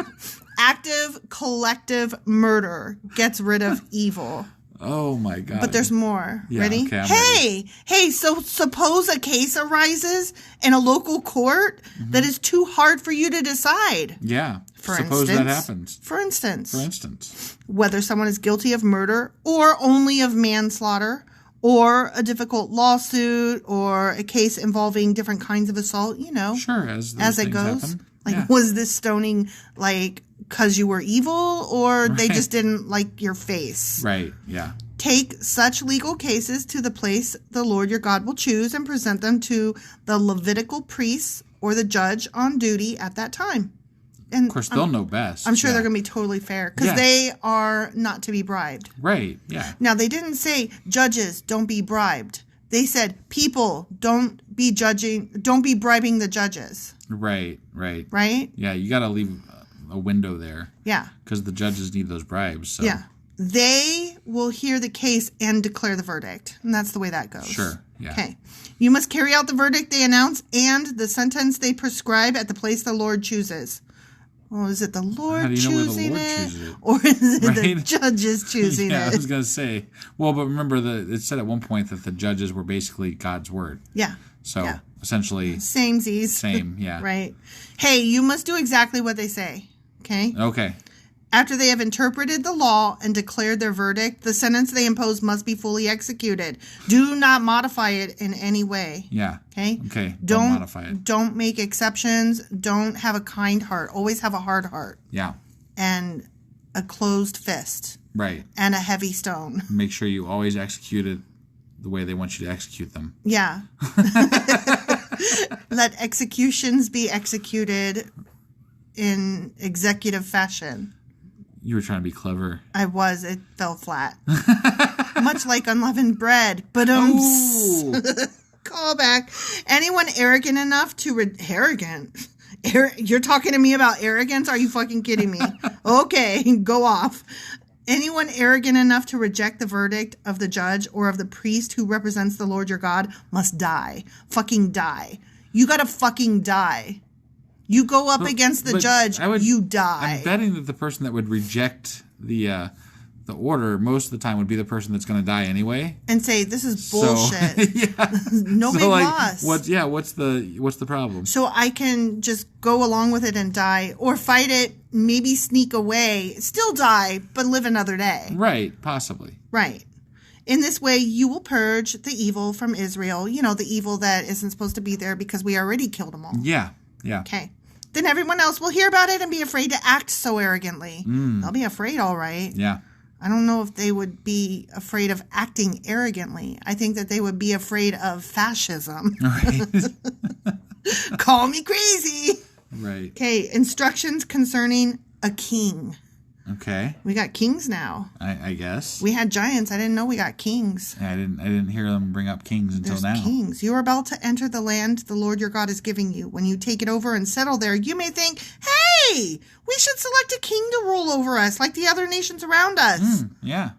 Active, collective murder gets rid of evil. Oh, my God. But there's more. Yeah, Ready? Okay, Hey, so suppose a case arises in a local court that is too hard for you to decide. Yeah. Suppose that happens. For instance. Whether someone is guilty of murder or only of manslaughter or a difficult lawsuit or a case involving different kinds of assault, Sure, as it goes. Happen. Like, was this stoning, like, because you were evil or they just didn't like your face? Right, yeah. Take such legal cases to the place the Lord your God will choose and present them to the Levitical priests or the judge on duty at that time. And of course, they'll know best. I'm sure they're going to be totally fair because they are not to be bribed. Right, yeah. Now, they didn't say, judges, don't be bribed. They said, people, don't be bribing the judges. Right, right. Right? Yeah, you got to leave a window there. Yeah. Because the judges need those bribes. So. Yeah. They will hear the case and declare the verdict. And that's the way that goes. Sure, yeah. Okay. You must carry out the verdict they announce and the sentence they prescribe at the place the Lord chooses. Well, is it the Lord choosing it? Or is it the judges choosing it? Yeah, I was going to say. Well, but remember, it said at one point that the judges were basically God's word. Yeah. So, essentially. Samesies. Same, yeah. Right. Hey, you must do exactly what they say. Okay? Okay. After they have interpreted the law and declared their verdict, the sentence they impose must be fully executed. Do not modify it in any way. Yeah. Okay? Okay. Don't modify it. Don't make exceptions. Don't have a kind heart. Always have a hard heart. Yeah. And a closed fist. Right. And a heavy stone. Make sure you always execute it the way they want you to execute them. Yeah. Let executions be executed in executive fashion. You were trying to be clever. I was. It fell flat. Much like unleavened bread. But call back. Anyone arrogant enough to... arrogant? You're talking to me about arrogance? Are you fucking kidding me? Okay, go off. Anyone arrogant enough to reject the verdict of the judge or of the priest who represents the Lord your God must die. Fucking die. You gotta fucking die. You go up against the judge, you die. I'm betting that the person that would reject the order most of the time would be the person that's going to die anyway. And say, this is bullshit. No big loss. What's the problem? So I can just go along with it and die, or fight it, maybe sneak away, still die, but live another day. Right, possibly. Right. In this way, you will purge the evil from Israel. You know, the evil that isn't supposed to be there because we already killed them all. Yeah. Yeah. Okay. Then everyone else will hear about it and be afraid to act so arrogantly. They'll be afraid, all right. Yeah. I don't know if they would be afraid of acting arrogantly. I think that they would be afraid of fascism. Right. Call me crazy. Right. Okay. Instructions concerning a king. Okay. We got kings now. I guess. We had giants. I didn't know we got kings. I didn't hear them bring up kings until now. Kings. You are about to enter the land the Lord your God is giving you. When you take it over and settle there, you may think, hey, we should select a king to rule over us like the other nations around us. Yeah.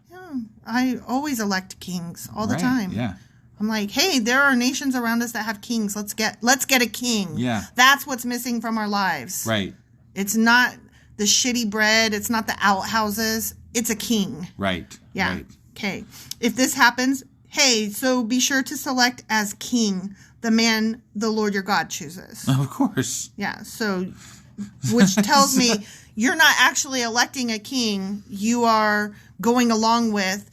I always elect kings all the time. Yeah. I'm like, hey, there are nations around us that have kings. Let's get a king. Yeah. That's what's missing from our lives. Right. It's not the shitty bread. It's not the outhouses. It's a king. Right. Yeah. Right. Okay. If this happens, hey, so be sure to select as king the man the Lord your God chooses. Of course. Yeah. So, which tells me you're not actually electing a king. You are going along with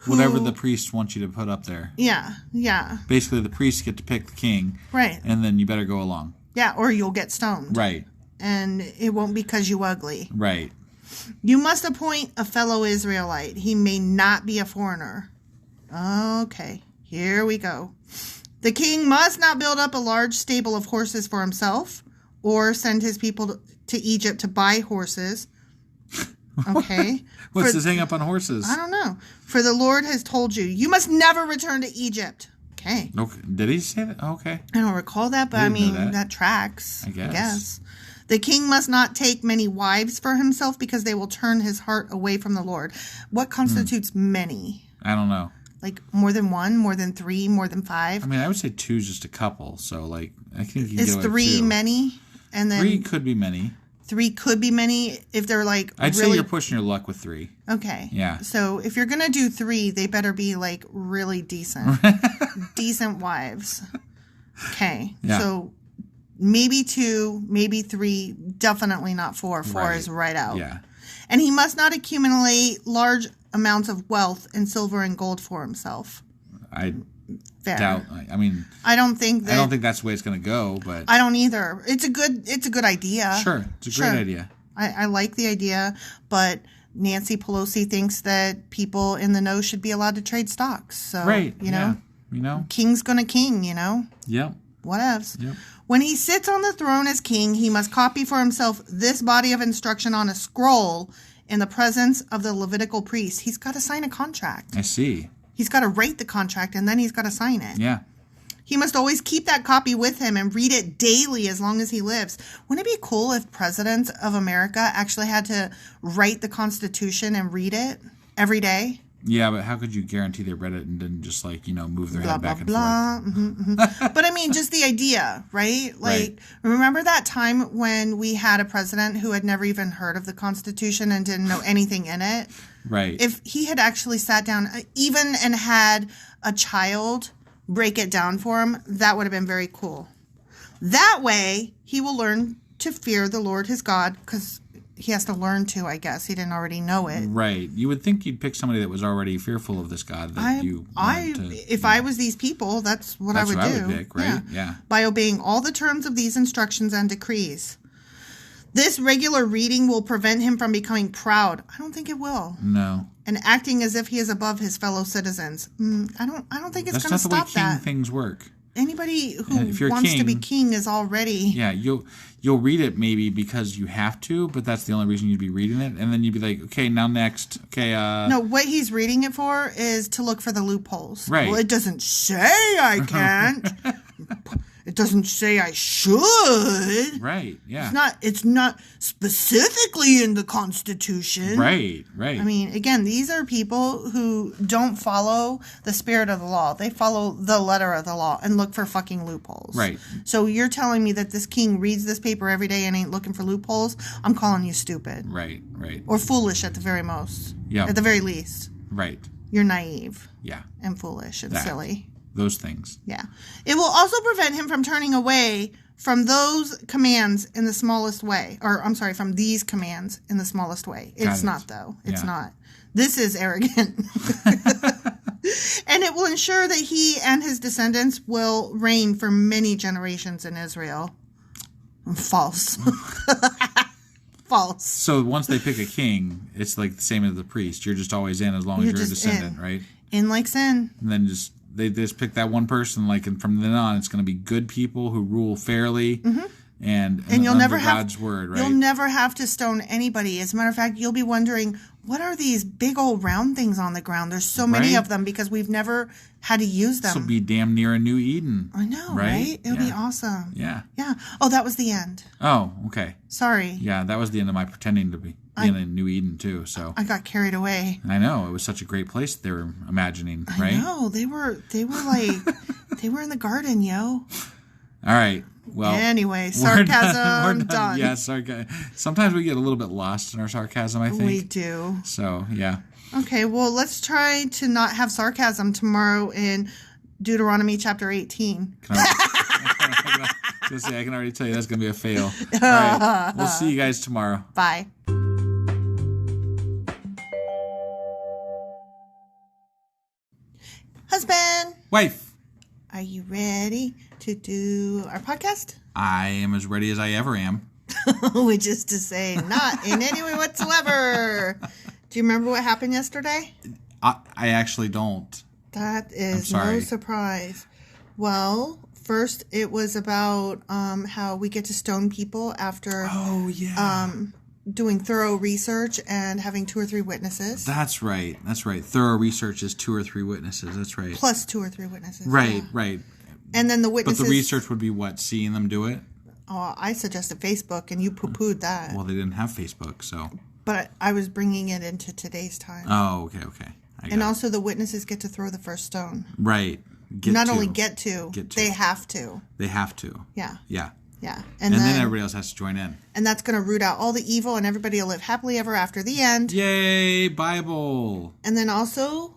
whatever the priest wants you to put up there. Yeah. Yeah. Basically, the priests get to pick the king. Right. And then you better go along. Yeah. Or you'll get stoned. Right. And it won't because you ugly. Right. You must appoint a fellow Israelite. He may not be a foreigner. Okay, here we go. The king must not build up a large stable of horses for himself or send his people to Egypt to buy horses. Okay. What's this hang up on horses? I don't know. For the Lord has told you, you must never return to Egypt. Okay. Did he say that? Okay. I don't recall that, but I mean, that tracks. I guess. The king must not take many wives for himself because they will turn his heart away from the Lord. What constitutes many? I don't know. Like more than one, more than three, more than five? I mean, I would say two is just a couple. So, like, I think you can Is get away with three two. many? And then three could be many. Three could be many if they're like I'd really... say you're pushing your luck with three. Okay. Yeah. So if you're going to do three, they better be like really decent. Decent wives. Okay. Yeah. So maybe two, maybe three, definitely not four. Four is right out. Yeah. And he must not accumulate large amounts of wealth in silver and gold for himself. I Fair. doubt. I mean, I don't think that's the way it's going to go. But I don't either. It's a good idea. Sure, it's a great idea. I like the idea, but Nancy Pelosi thinks that people in the know should be allowed to trade stocks. So, Right. you know, king's gonna king, Yep. Whatevs. Yep. When he sits on the throne as king, he must copy for himself this body of instruction on a scroll in the presence of the Levitical priest. He's got to sign a contract. I see. He's got to write the contract, and then he's got to sign it. Yeah. He must always keep that copy with him and read it daily as long as he lives. Wouldn't it be cool if presidents of America actually had to write the Constitution and read it every day? Yeah, but how could you guarantee they read it and didn't just move their head back and forth? Mm-hmm, mm-hmm. But I mean, just the idea, right? Remember that time when we had a president who had never even heard of the Constitution and didn't know anything in it? Right. If he had actually sat down even and had a child break it down for him, that would have been very cool. That way, he will learn to fear the Lord his God, because he has to learn to, I guess. He didn't already know it. Right. You would think you'd pick somebody that was already fearful of this God that if I was these people, that's what I would do. That's what I would pick, right? Yeah. By obeying all the terms of these instructions and decrees. This regular reading will prevent him from becoming proud. I don't think it will. No. And acting as if he is above his fellow citizens. I don't think it's going to stop that. That's not the way king things work. Anybody who wants to be king is already... Yeah, you'll read it maybe because you have to, but that's the only reason you'd be reading it. And then you'd be like, okay, now next. Okay, No, what he's reading it for is to look for the loopholes. Right. Well, it doesn't say I can't. It doesn't say I should. Right, yeah. It's not specifically in the Constitution. Right. I mean, again, these are people who don't follow the spirit of the law. They follow the letter of the law and look for fucking loopholes. Right. So you're telling me that this king reads this paper every day and ain't looking for loopholes? I'm calling you stupid. Right. Or foolish at the very most. Yeah. At the very least. Right. You're naive. Yeah. And foolish and silly. Those things. Yeah. It will also prevent him from turning away from those commands in the smallest way. Or, I'm sorry, from these commands in the smallest way. It's not, though. It's not. This is arrogant. And it will ensure that he and his descendants will reign for many generations in Israel. False. False. So once they pick a king, it's like the same as the priest. You're just always in as long as you're a descendant, right? In like sin. And then they just pick that one person, and from then on, it's going to be good people who rule fairly, mm-hmm. and you'll never God's word, right? You'll never have to stone anybody. As a matter of fact, you'll be wondering, what are these big old round things on the ground? There's so many of them because we've never had to use them. This will be damn near a new Eden. I know, right? It'll be awesome. Yeah. Oh, that was the end. Oh, okay. Sorry. Yeah, that was the end of my pretending to be in a new Eden too. So I got carried away. I know, it was such a great place they were imagining, right? I know, they were like they were in the garden, yo. All right. Well, anyway, sarcasm we're done. done. Yeah, sometimes we get a little bit lost in our sarcasm, I think. We do. So, yeah. Okay, well, let's try to not have sarcasm tomorrow in Deuteronomy chapter 18. I can already tell you that's going to be a fail. All right. We'll see you guys tomorrow. Bye. Husband. Wife. Are you ready to do our podcast? I am as ready as I ever am. Which is to say, not in any way whatsoever. Do you remember what happened yesterday? I actually don't. That is no surprise. Well, first it was about how we get to stone people after doing thorough research and having 2 or 3 witnesses. That's right. Thorough research is 2 or 3 witnesses. That's right. Plus 2 or 3 witnesses. Right. And then the witnesses... But the research would be what? Seeing them do it? Oh, I suggested Facebook, and you poo-pooed that. Well, they didn't have Facebook, so... But I was bringing it into today's time. Oh, okay. And also the witnesses get to throw the first stone. Right. They have to. They have to. Yeah. Yeah. And then everybody else has to join in. And that's going to root out all the evil, and everybody will live happily ever after. The end. Yay, Bible. And then also,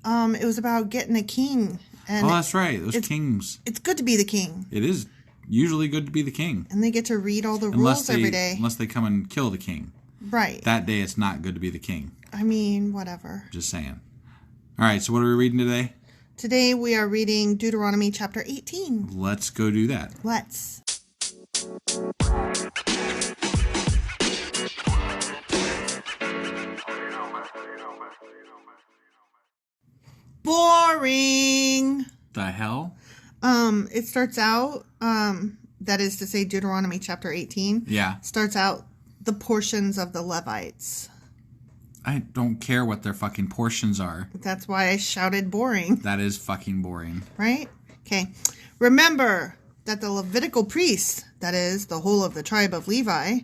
it was about getting a king. And that's right. Those kings. It's good to be the king. It is usually good to be the king. And they get to read all the rules every day. Unless they come and kill the king. Right. That day it's not good to be the king. I mean, whatever. Just saying. All right, so what are we reading today? Today we are reading Deuteronomy chapter 18. Let's go do that. Let's. Boring. The hell? It starts out, that is to say Deuteronomy chapter 18. Yeah. Starts out the portions of the Levites. I don't care what their fucking portions are. That's why I shouted boring. That is fucking boring. Right? Okay. Remember that the Levitical priests, that is, the whole of the tribe of Levi,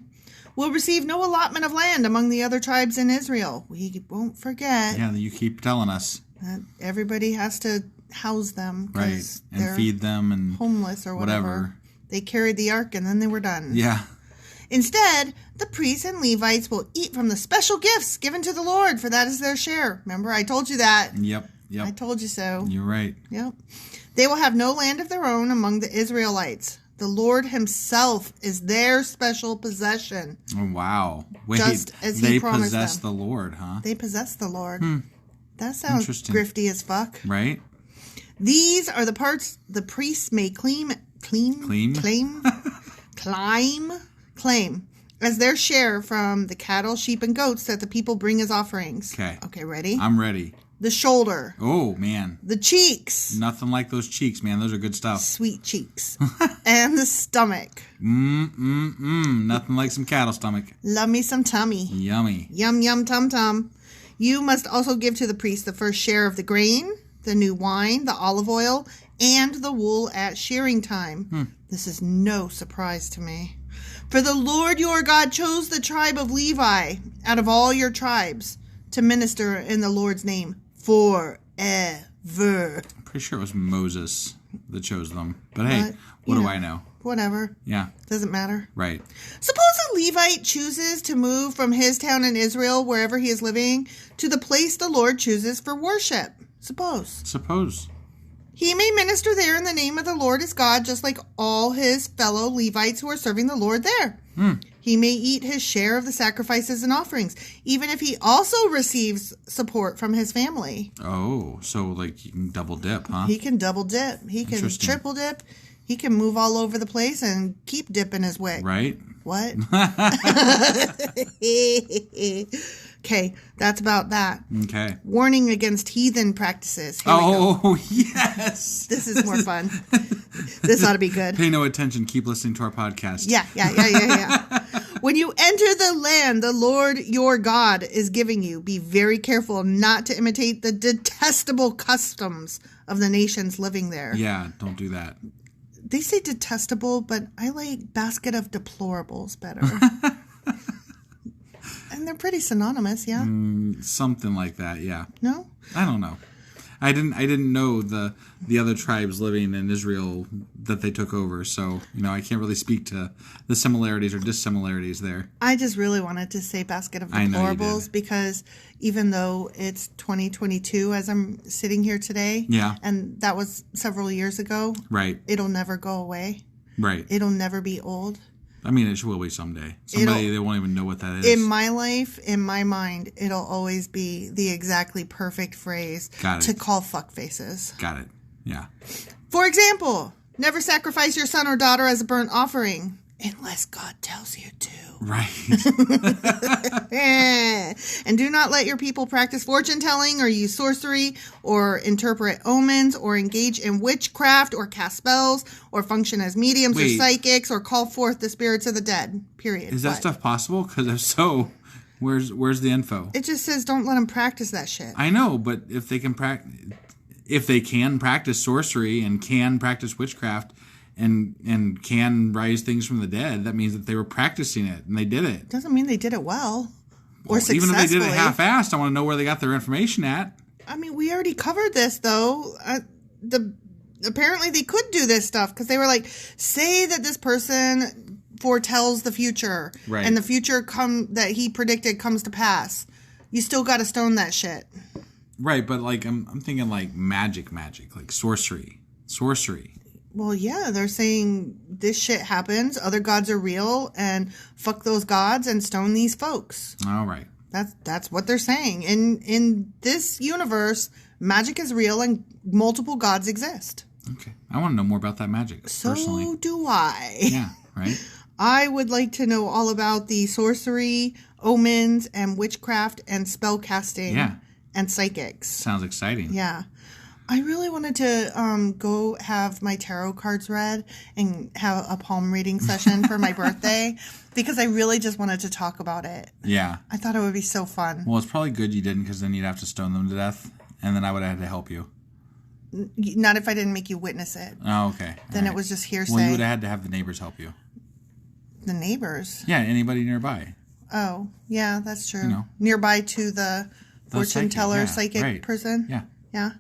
will receive no allotment of land among the other tribes in Israel. We won't forget. Yeah, you keep telling us. That everybody has to house them. Right. And feed them and homeless or whatever. They carried the ark and then they were done. Yeah. Instead, the priests and Levites will eat from the special gifts given to the Lord, for that is their share. Remember, I told you that. Yep. I told you so. You're right. Yep. They will have no land of their own among the Israelites. The Lord himself is their special possession. Oh, wow. Wait, just as he promised possess them. the Lord, huh? They possess the Lord. That sounds Interesting. grifty as fuck. Right? These are the parts the priests may claim as their share from the cattle, sheep, and goats that the people bring as offerings. Okay, ready? I'm ready. The shoulder. Oh, man. The cheeks. Nothing like those cheeks, man. Those are good stuff. Sweet cheeks. And the stomach. Nothing like some cattle stomach. Love me some tummy. Yummy. Yum, yum, tum, tum. You must also give to the priest the first share of the grain, the new wine, the olive oil, and the wool at shearing time. This is no surprise to me. For the Lord your God chose the tribe of Levi out of all your tribes to minister in the Lord's name forever. I'm pretty sure it was Moses that chose them. But hey, what do I know? Whatever. Yeah. Doesn't matter. Right. Suppose a Levite chooses to move from his town in Israel, wherever he is living, to the place the Lord chooses for worship. Suppose. He may minister there in the name of the Lord his God, just like all his fellow Levites who are serving the Lord there. He may eat his share of the sacrifices and offerings, even if he also receives support from his family. Oh, so like you can double dip, huh? He can double dip. He can triple dip. He can move all over the place and keep dipping his wick. Right? What? Okay, that's about that. Okay. Warning against heathen practices. Here yes. This is more fun. This ought to be good. Pay no attention. Keep listening to our podcast. Yeah. When you enter the land the Lord your God is giving you, be very careful not to imitate the detestable customs of the nations living there. Yeah, don't do that. They say detestable, but I like basket of deplorables better. And they're pretty synonymous, yeah? Something like that, yeah. No? I don't know. I didn't know the other tribes living in Israel that they took over, so I can't really speak to the similarities or dissimilarities there. I just really wanted to say basket of deplorables because even though it's 2022 as I'm sitting here today, and that was several years ago, right? It'll never go away, right? It'll never be old. I mean, it will be someday. They won't even know what that is. In my life, in my mind, it'll always be the exactly perfect phrase to call fuckfaces. Got it. Yeah. For example, never sacrifice your son or daughter as a burnt offering unless God tells you to. Right. And do not let your people practice fortune telling or use sorcery or interpret omens or engage in witchcraft or cast spells or function as mediums or psychics or call forth the spirits of the dead. Period. Is that stuff possible? Because if so, where's the info? It just says don't let them practice that shit. I know, but if they can practice sorcery and can practice witchcraft and can rise things from the dead, that means that they were practicing it and they did it. Doesn't mean they did it well or successfully. Even if they did it half-assed, I want to know where they got their information at. I mean, we already covered this, though. Apparently they could do this stuff because they were like, say that this person foretells the future, right, and the future that he predicted comes to pass. You still got to stone that shit. Right, but like I'm thinking like magic, like sorcery. Well, yeah, they're saying this shit happens, other gods are real, and fuck those gods and stone these folks. All right. That's what they're saying. In this universe, magic is real and multiple gods exist. Okay. I want to know more about that magic, personally. So do I. Yeah, right? I would like to know all about the sorcery, omens, and witchcraft and spell casting. Yeah. and psychics. Sounds exciting. Yeah. I really wanted to go have my tarot cards read and have a palm reading session for my birthday because I really just wanted to talk about it. Yeah. I thought it would be so fun. Well, it's probably good you didn't because then you'd have to stone them to death, and then I would have had to help you. Not if I didn't make you witness it. Oh, okay. Then it was just hearsay. Well, you would have had to have the neighbors help you. The neighbors? Yeah, anybody nearby. Oh, yeah, that's true. You know. Nearby to the fortune teller, psychic person? Yeah. Yeah.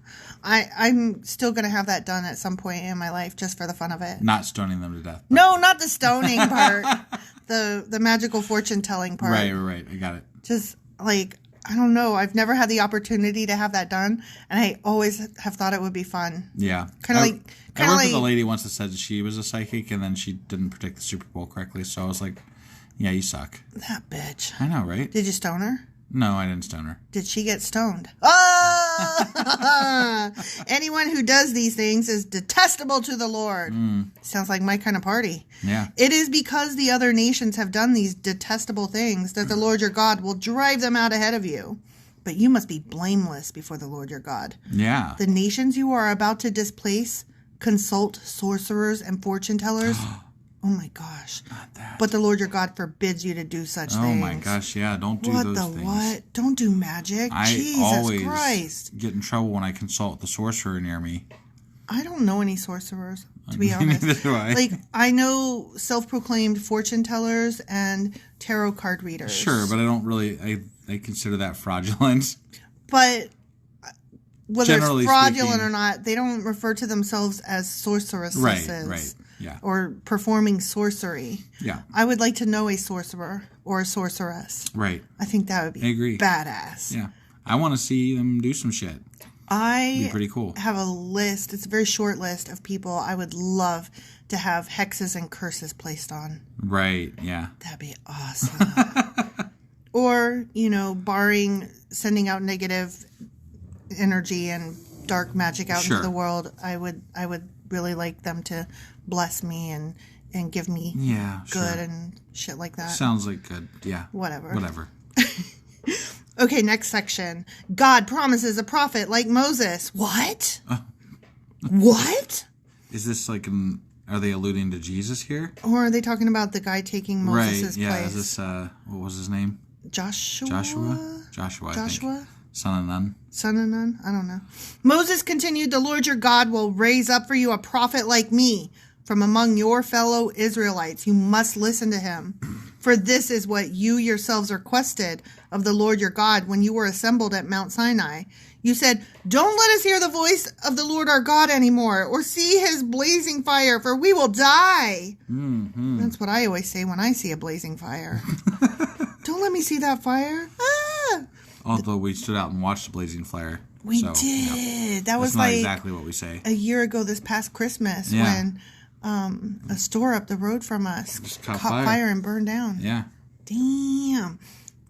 I'm still going to have that done at some point in my life just for the fun of it. Not stoning them to death. No, not the stoning part. The magical fortune telling part. Right. I got it. Just like, I don't know. I've never had the opportunity to have that done. And I always have thought it would be fun. Yeah. I worked with a lady once that said she was a psychic and then she didn't predict the Super Bowl correctly. So I was like, yeah, you suck. That bitch. I know, right? Did you stone her? No, I didn't stone her. Did she get stoned? Oh! Anyone who does these things is detestable to the Lord. Sounds like my kind of party. Yeah. It is because the other nations have done these detestable things that the Lord your God will drive them out ahead of you. But you must be blameless before the Lord your God. Yeah. The nations you are about to displace consult sorcerers and fortune tellers. Oh my gosh. Not that. But the Lord your God forbids you to do such things. Oh my gosh, yeah. Don't do those things. What the what? Don't do magic. I Jesus always Christ. get in trouble when I consult the sorcerer near me. I don't know any sorcerers, to be honest. Neither do I. Like, I know self-proclaimed fortune tellers and tarot card readers. Sure, but I don't really, I consider that fraudulent. But whether Generally it's fraudulent speaking, or not, they don't refer to themselves as sorceresses. Right. Yeah. Or performing sorcery. Yeah. I would like to know a sorcerer or a sorceress. Right. I think that would be I agree. badass. Yeah. I want to see them do some shit. It'd be pretty cool. have a list. It's a very short list of people I would love to have hexes and curses placed on. Right. Yeah. That'd be awesome. Or, barring sending out negative energy and dark magic out into the world, I would really like them to bless me and give me good and shit like that. Sounds like good. Yeah. Whatever. Okay, next section. God promises a prophet like Moses. What? What? Is this like are they alluding to Jesus here? Or are they talking about the guy taking Moses' place? Is this, what was his name? Joshua, I think. Son of Nun? I don't know. Moses continued, the Lord your God will raise up for you a prophet like me from among your fellow Israelites. You must listen to him. For this is what you yourselves requested of the Lord your God when you were assembled at Mount Sinai. You said, don't let us hear the voice of the Lord our God anymore or see his blazing fire, for we will die. Mm-hmm. That's what I always say when I see a blazing fire. Don't let me see that fire. Ah! Although we stood out and watched the blazing fire. We did. Yeah. That was not like exactly what we say. A year ago this past Christmas when a store up the road from us caught fire and burned down. Yeah. Damn.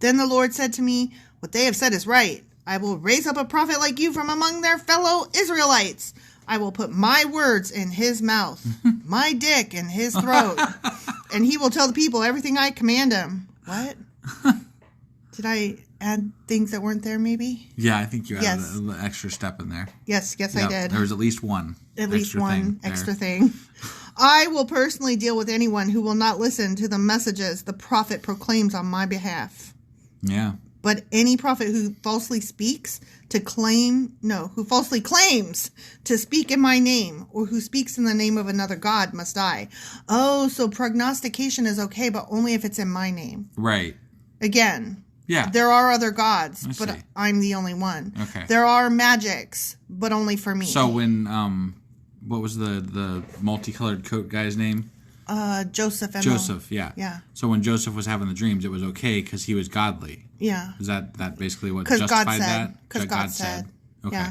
Then the Lord said to me, what they have said is right. I will raise up a prophet like you from among their fellow Israelites. I will put my words in his mouth, my dick in his throat, and he will tell the people everything I command him. What? Did I add things that weren't there, maybe? Yeah, I think you added an extra step in there. Yes, I did. There was at least one. Extra thing. I will personally deal with anyone who will not listen to the messages the prophet proclaims on my behalf. Yeah. But any prophet who falsely claims to speak in my name or who speaks in the name of another god must die. Oh, so prognostication is okay, but only if it's in my name. Right. Again. Yeah. There are other gods, but I'm the only one. Okay. There are magics, but only for me. So when, what was the multicolored coat guy's name? Joseph. Yeah. Yeah. So when Joseph was having the dreams, it was okay because he was godly. Yeah. Is that basically what justified that? Because God said. Okay.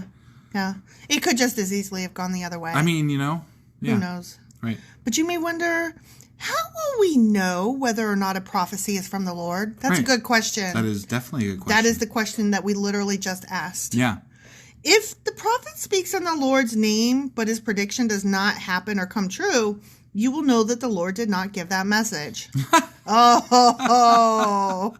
Yeah. It could just as easily have gone the other way. I mean, yeah. Who knows? Right. But you may wonder, how will we know whether or not a prophecy is from the Lord? That's a good question. That is definitely a good question. That is the question that we literally just asked. Yeah. If the prophet speaks in the Lord's name, but his prediction does not happen or come true, you will know that the Lord did not give that message. Oh.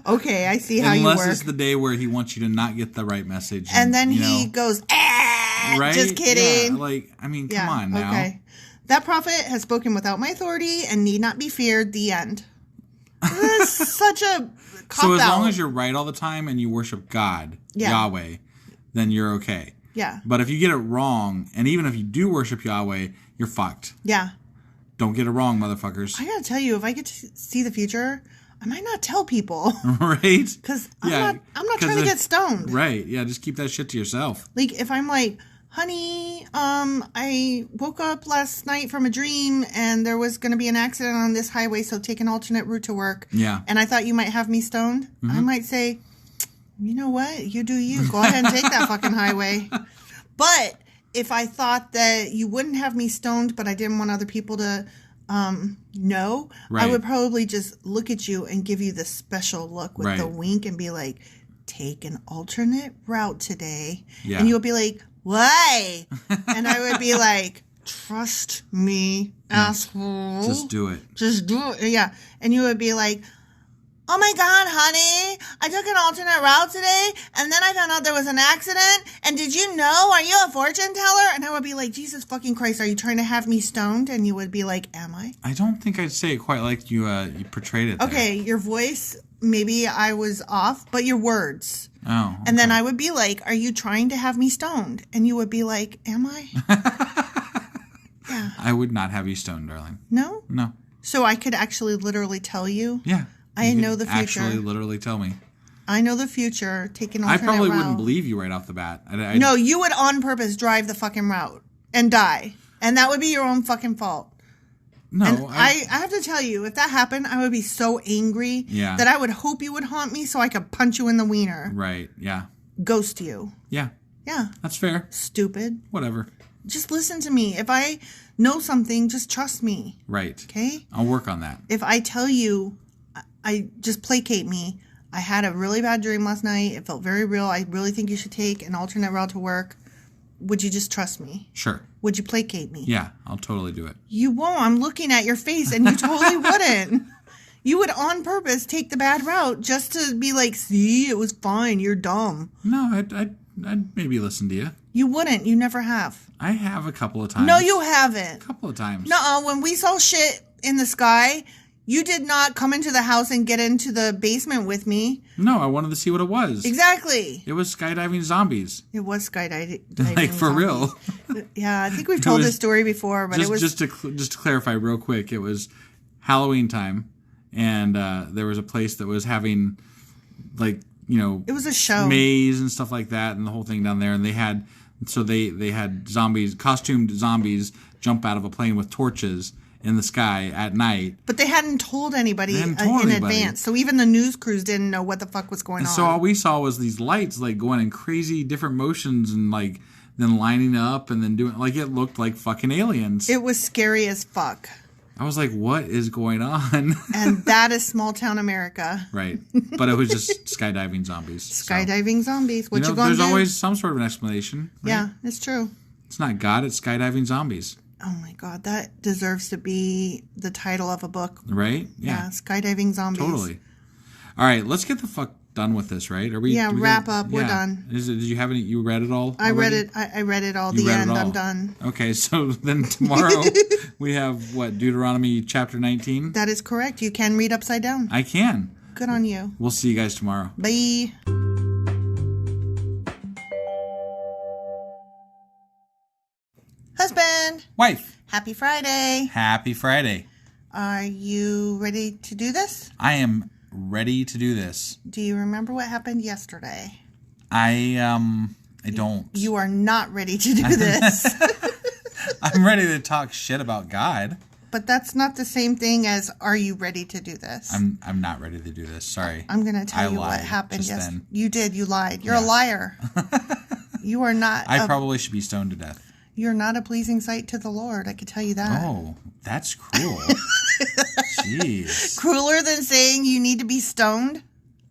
Okay, I see how you work. Unless it's the day where he wants you to not get the right message. And then he goes, right? Just kidding. Yeah, come on now. Okay. That prophet has spoken without my authority and need not be feared. The end. This is such a cop-out. So as long as you're right all the time and you worship God, Yahweh, then you're okay. Yeah. But if you get it wrong, and even if you do worship Yahweh, you're fucked. Yeah. Don't get it wrong, motherfuckers. I gotta tell you, if I get to see the future, I might not tell people. Right? Because I'm not trying to get stoned. Right. Yeah, just keep that shit to yourself. Like, if I'm like, honey, I woke up last night from a dream and there was going to be an accident on this highway, so take an alternate route to work. Yeah. And I thought you might have me stoned. Mm-hmm. I might say, you know what? You do you. Go ahead and take that fucking highway. But if I thought that you wouldn't have me stoned, but I didn't want other people to know, I would probably just look at you and give you the special look with the wink and be like, take an alternate route today. Yeah. And you would be like, why? And I would be like, trust me, asshole. Just do it. Just do it. Yeah. And you would be like, oh my God, honey, I took an alternate route today, and then I found out there was an accident, and did you know, are you a fortune teller? And I would be like, Jesus fucking Christ, are you trying to have me stoned? And you would be like, am I? I don't think I'd say it quite like you portrayed it there. Okay, your voice, maybe I was off, but your words. Oh. Okay. And then I would be like, are you trying to have me stoned? And you would be like, am I? Yeah. I would not have you stoned, darling. No? No. So I could actually literally tell you? Yeah. I know the future. Actually, literally tell me. I know the future. Take an alternate route. I probably wouldn't believe you right off the bat. No, you would on purpose drive the fucking route and die. And that would be your own fucking fault. No. And I have to tell you, if that happened, I would be so angry that I would hope you would haunt me so I could punch you in the wiener. Right, yeah. Ghost you. Yeah. Yeah. That's fair. Stupid. Whatever. Just listen to me. If I know something, just trust me. Right. Okay? I'll work on that. If I tell you, I just placate me. I had a really bad dream last night. It felt very real. I really think you should take an alternate route to work. Would you just trust me? Sure. Would you placate me? Yeah, I'll totally do it. You won't. I'm looking at your face and you totally wouldn't. You would on purpose take the bad route just to be like, see, it was fine. You're dumb. No, I'd maybe listen to you. You wouldn't. You never have. I have a couple of times. No, you haven't. A couple of times. No, when we saw shit in the sky, you did not come into the house and get into the basement with me. No, I wanted to see what it was. Exactly. It was skydiving zombies. It was skydiving. Like, for zombies. real. Yeah, I think we've told this story before, but it was... Just to clarify real quick, it was Halloween time, and there was a place that was having, like, you know... It was a show. Maze and stuff like that, and the whole thing down there, and they had zombies, costumed zombies jump out of a plane with torches in the sky at night. But they hadn't told anybody in advance. So even the news crews didn't know what the fuck was going on. So all we saw was these lights like going in crazy different motions and like then lining up and then doing like it looked like fucking aliens. It was scary as fuck. I was like, what is going on? And that is small town America. Right. But it was just skydiving zombies. Skydiving zombies. What you gonna do? There's always some sort of an explanation. Right? Yeah, it's true. It's not God, it's skydiving zombies. Oh my God, that deserves to be the title of a book. Right? Yeah, skydiving zombies. Totally. All right, let's get the fuck done with this, right? Are we? Yeah, wrap up. We're done. Did you have any? You read it all? I read it. I read it all. The end. I'm done. Okay, so then tomorrow we have what? Deuteronomy chapter 19. That is correct. You can read upside down. I can. Good on you. We'll see you guys tomorrow. Bye. Husband. Wife. Happy Friday. Happy Friday. Are you ready to do this? I am ready to do this. Do you remember what happened yesterday? I don't. You are not ready to do this. I'm ready to talk shit about God. But that's not the same thing as are you ready to do this? I'm not ready to do this. Sorry. I'm going to tell you what happened yesterday. You did. You lied. You're a liar. You are not. I probably should be stoned to death. You're not a pleasing sight to the Lord. I could tell you that. Oh, that's cruel. Jeez. Crueler than saying you need to be stoned?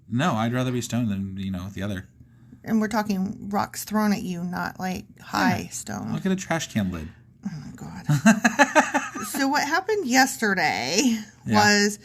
No, I'd rather be stoned than, the other. And we're talking rocks thrown at you, not like high stone. Look at a trash can lid. Oh, my God. So what happened yesterday was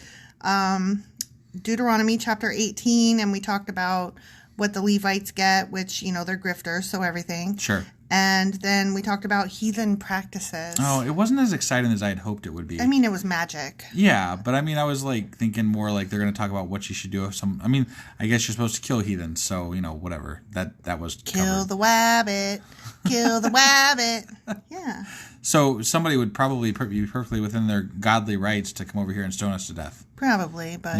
Deuteronomy chapter 18, and we talked about what the Levites get, which, they're grifters, so everything. Sure. And then we talked about heathen practices. Oh, it wasn't as exciting as I had hoped it would be. I mean, it was magic. Yeah, but I mean, I was like thinking more like they're going to talk about what you should do if I guess you're supposed to kill heathens, so, whatever. That was Kill covered. the wabbit. Kill the wabbit. Yeah. So somebody would probably be perfectly within their godly rights to come over here and stone us to death. Probably, but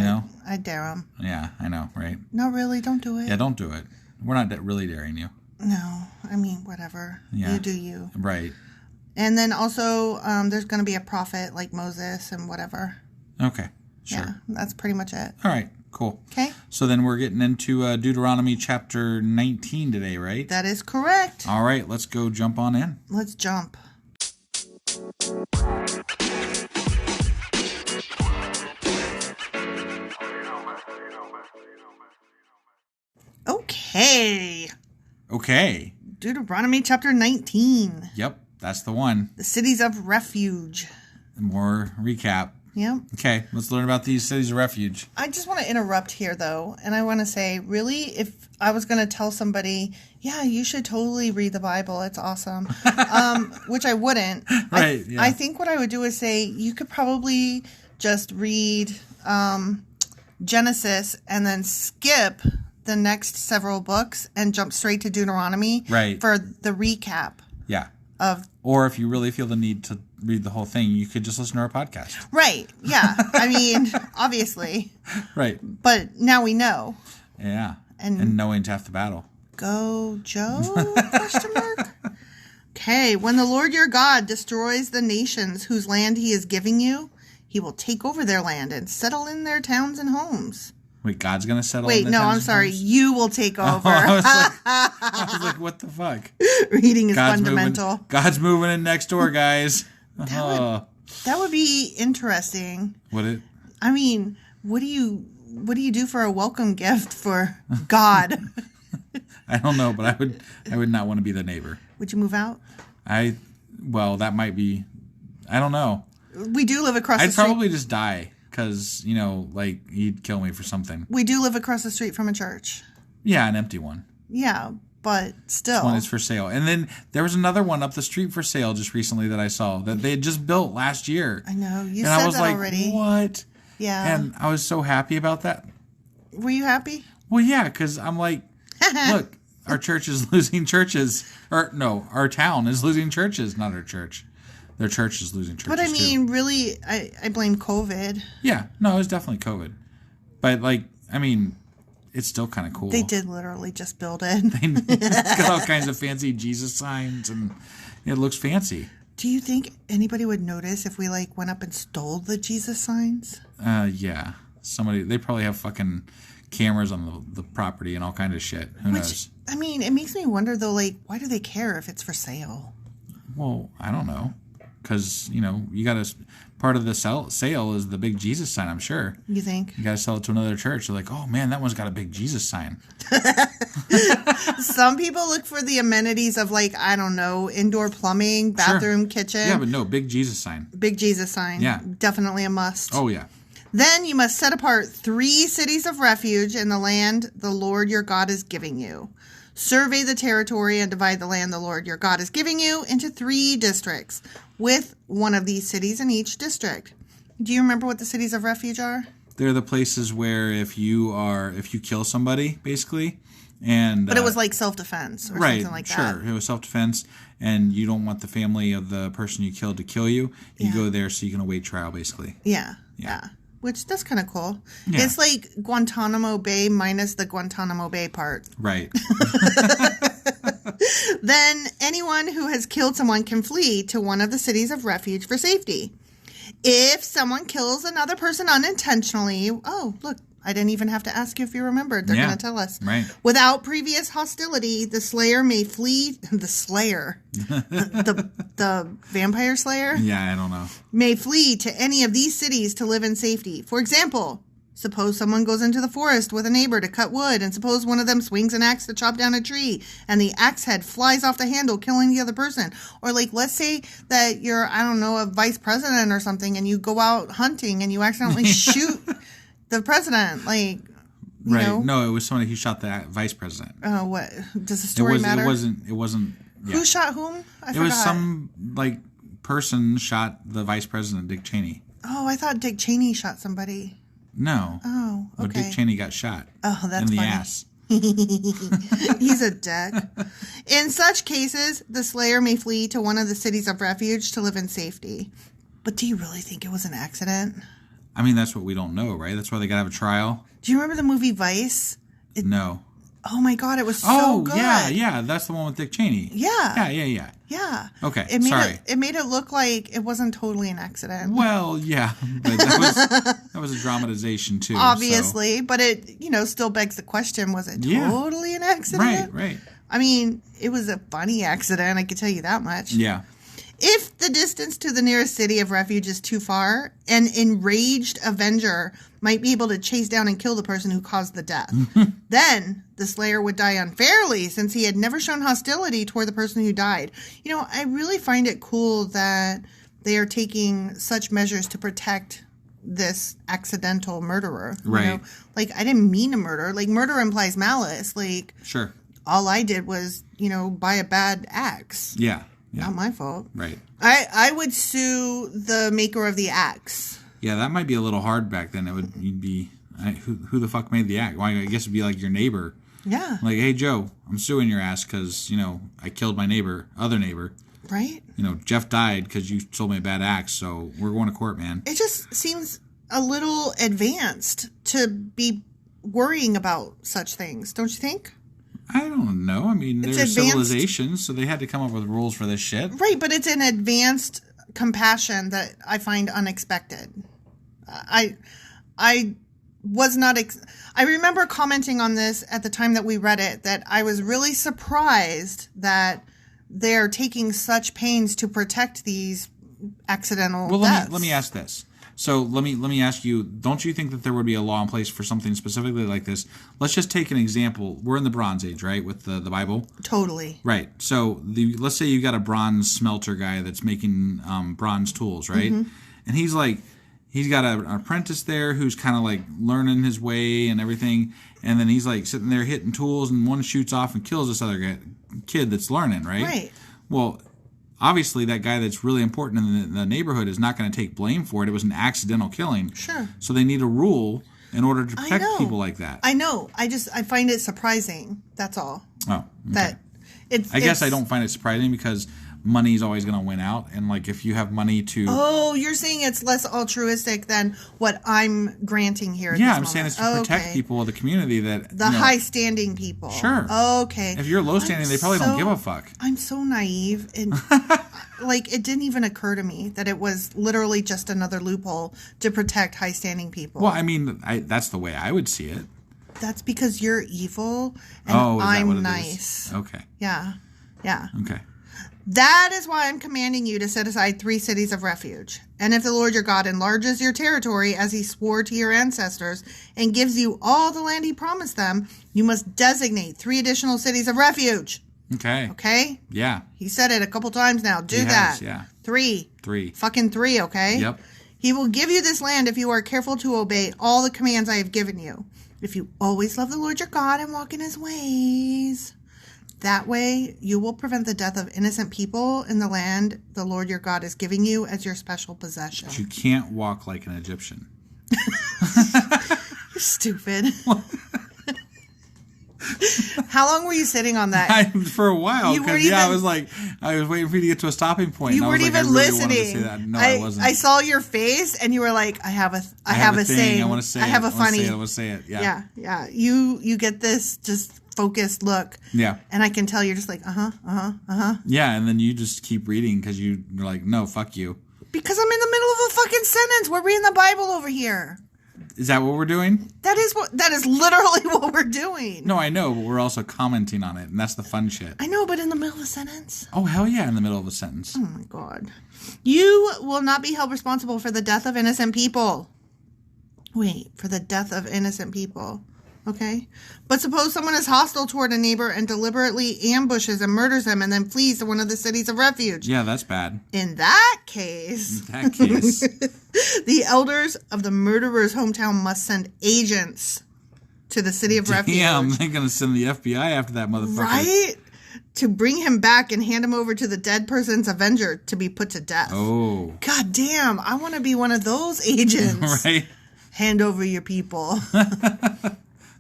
I dare them. Yeah, I know, right? No, really, don't do it. Yeah, don't do it. We're not really daring you. No, I mean, whatever. Yeah. You do you. Right. And then also, there's going to be a prophet like Moses and whatever. Okay, sure. Yeah, that's pretty much it. All right, cool. Okay. So then we're getting into Deuteronomy chapter 19 today, right? That is correct. All right, let's go jump on in. Let's jump. Okay. Deuteronomy chapter 19. Yep, that's the one. The cities of refuge. More recap. Yep. Okay, let's learn about these cities of refuge. I just want to interrupt here, though, and I want to say, really, if I was going to tell somebody, yeah, you should totally read the Bible, it's awesome, which I wouldn't. Right, yeah. I think what I would do is say, you could probably just read Genesis and then skip the next several books and jump straight to Deuteronomy for the recap. Yeah. Or if you really feel the need to read the whole thing, you could just listen to our podcast. Right. Yeah. I mean, obviously. Right. But now we know. Yeah. And knowing's half the battle. Go, Joe? Question mark. Okay. When the Lord your God destroys the nations whose land he is giving you, he will take over their land and settle in their towns and homes. Wait, God's going to settle Wait, in no, towns I'm sorry. and homes? You will take over. I was like, what the fuck? Reading is fundamental. God's moving in next door, guys. That would be interesting. Would it? I mean, what do you do for a welcome gift for God? I don't know, but I would not want to be the neighbor. Would you move out? That might be, I don't know. We do live across the street. I'd probably just die because, he'd kill me for something. We do live across the street from a church. Yeah, an empty one. Yeah, but still. This one is for sale. And then there was another one up the street for sale just recently that I saw that they had just built last year. I know. You and said I was that like, already. What? Yeah. And I was so happy about that. Were you happy? Well, yeah, because I'm like, look, our church is losing churches. Or, no, our town is losing churches, not our church. Their church is losing churches, But I mean, really, I blame COVID. Yeah. No, it was definitely COVID. But, it's still kind of cool. They did literally just build it. It's got all kinds of fancy Jesus signs, and it looks fancy. Do you think anybody would notice if we, went up and stole the Jesus signs? Yeah. They probably have fucking cameras on the property and all kind of shit. Who knows? I mean, it makes me wonder, though, why do they care if it's for sale? Well, I don't know. Because, you got to... Part of the sale is the big Jesus sign, I'm sure. You think? You got to sell it to another church. They're like, oh, man, that one's got a big Jesus sign. Some people look for the amenities of, I don't know, indoor plumbing, bathroom, sure. kitchen. Yeah, but no, big Jesus sign. Big Jesus sign. Yeah. Definitely a must. Oh, yeah. Then you must set apart 3 cities of refuge in the land the Lord your God is giving you. Survey the territory and divide the land the Lord your God is giving you into 3 districts, with one of these cities in each district. Do you remember what the cities of refuge are? They're the places where if you kill somebody, basically, and but it was like self-defense or something like that. Sure, it was self-defense, and you don't want the family of the person you killed to kill you. You go there so you can await trial, basically. Yeah. Which, that's kind of cool. Yeah. It's like Guantanamo Bay minus the Guantanamo Bay part. Right. Then anyone who has killed someone can flee to one of the cities of refuge for safety. If someone kills another person unintentionally, oh, look, I didn't even have to ask you if you remembered. They're going to tell us. Right. Without previous hostility, the slayer may flee. The slayer. the vampire slayer? Yeah, I don't know. May flee to any of these cities to live in safety. For example, suppose someone goes into the forest with a neighbor to cut wood, and suppose one of them swings an axe to chop down a tree, and the axe head flies off the handle, killing the other person. Or, let's say that you're, I don't know, a vice president or something, and you go out hunting, and you accidentally shoot The president, like, you Right. know. No, it was somebody who shot the vice president. What? Does the story matter? It wasn't. Yeah. Who shot whom? I forgot. It was some, like, person shot the vice president, Dick Cheney. Oh, I thought Dick Cheney shot somebody. No. Oh, okay. But Dick Cheney got shot. Oh, that's in the funny. ass. He's a dick. In such cases, the slayer may flee to one of the cities of refuge to live in safety. But do you really think it was an accident? I mean, that's what we don't know, right? That's why they got to have a trial. Do you remember the movie Vice? No. Oh my God, it was so good. Oh, yeah. That's the one with Dick Cheney. Yeah. Yeah. Okay, It made it look like it wasn't totally an accident. Well, yeah. But that was a dramatization, too. Obviously, but it, still begs the question, was it totally an accident? Right. I mean, it was a funny accident, I can tell you that much. Yeah. If the distance to the nearest city of refuge is too far, an enraged avenger might be able to chase down and kill the person who caused the death. Then the slayer would die unfairly since he had never shown hostility toward the person who died. I really find it cool that they are taking such measures to protect this accidental murderer. Right. Like, I didn't mean to murder. Like, murder implies malice. Like, sure. All I did was, buy a bad axe. Yeah. Not my fault. Right. I would sue the maker of the axe. Yeah, that might be a little hard back then. You'd be who the fuck made the axe? Well, I guess it'd be like your neighbor. Yeah. Like, hey Joe, I'm suing your ass because I killed my other neighbor. Right. Jeff died because you sold me a bad axe, so we're going to court, man. It just seems a little advanced to be worrying about such things, don't you think? I don't know. I mean, they're civilizations, so they had to come up with rules for this shit. Right, but it's an advanced compassion that I find unexpected. I was not... I remember commenting on this at the time that we read it, that I was really surprised that they're taking such pains to protect these accidental deaths. Let me ask this. So let me ask you, don't you think that there would be a law in place for something specifically like this? Let's just take an example. We're in the Bronze Age, right, with the Bible? Totally. Right. So let's say you got a bronze smelter guy that's making bronze tools, right? Mm-hmm. And he's got an apprentice there who's kind of like learning his way and everything. And then he's like sitting there hitting tools, and one shoots off and kills this other kid that's learning, right? Right. Well, obviously, that guy that's really important in the neighborhood is not going to take blame for it. It was an accidental killing. Sure. So they need a rule in order to protect people like that. I know. I find it surprising. That's all. Oh. Okay. I guess I don't find it surprising because money's always going to win out. And, like, if you have money to... Oh, you're saying it's less altruistic than what I'm granting here at this moment. Saying it's to protect people of the community that... The high-standing people. Sure. Okay. If you're low-standing, they probably don't give a fuck. I'm so naive. And, like, it didn't even occur to me that it was literally just another loophole to protect high-standing people. Well, I mean, that's the way I would see it. That's because you're evil and I'm nice. Okay. Yeah. Okay. That is why I'm commanding you to set aside 3 cities of refuge. And if the Lord your God enlarges your territory as he swore to your ancestors and gives you all the land he promised them, you must designate 3 additional cities of refuge. Okay. Okay? Yeah. He said it a couple times now. Do that. Yeah. 3. Fucking 3, okay? Yep. He will give you this land if you are careful to obey all the commands I have given you. If you always love the Lord your God and walk in his ways... That way, you will prevent the death of innocent people in the land the Lord your God is giving you as your special possession. But you can't walk like an Egyptian. You're stupid. How long were you sitting on that? For a while. Because, I was waiting for you to get to a stopping point. You weren't even listening. No, I wasn't. I saw your face, and you were like, I have a saying. I want to say it. I have a funny. I want to say it. Yeah. Yeah. You get this just focused look. Yeah. And I can tell you're just like, Yeah, and then you just keep reading because you're like, no, fuck you. Because I'm in the middle of a fucking sentence. We're reading the Bible over here. Is that what we're doing? That is literally what we're doing. No, I know, but we're also commenting on it, and that's the fun shit. I know, but in the middle of a sentence. Oh, hell yeah, in the middle of a sentence. Oh, my God. You will not be held responsible for the death of innocent people. Wait, for the death of innocent people. Okay. But suppose someone is hostile toward a neighbor and deliberately ambushes and murders him and then flees to one of the cities of refuge. Yeah, that's bad. In that case, the elders of the murderer's hometown must send agents to the city of refuge. Damn, they're going to send the FBI after that motherfucker. Right? To bring him back and hand him over to the dead person's avenger to be put to death. Oh. God damn, I want to be one of those agents. Right? Hand over your people.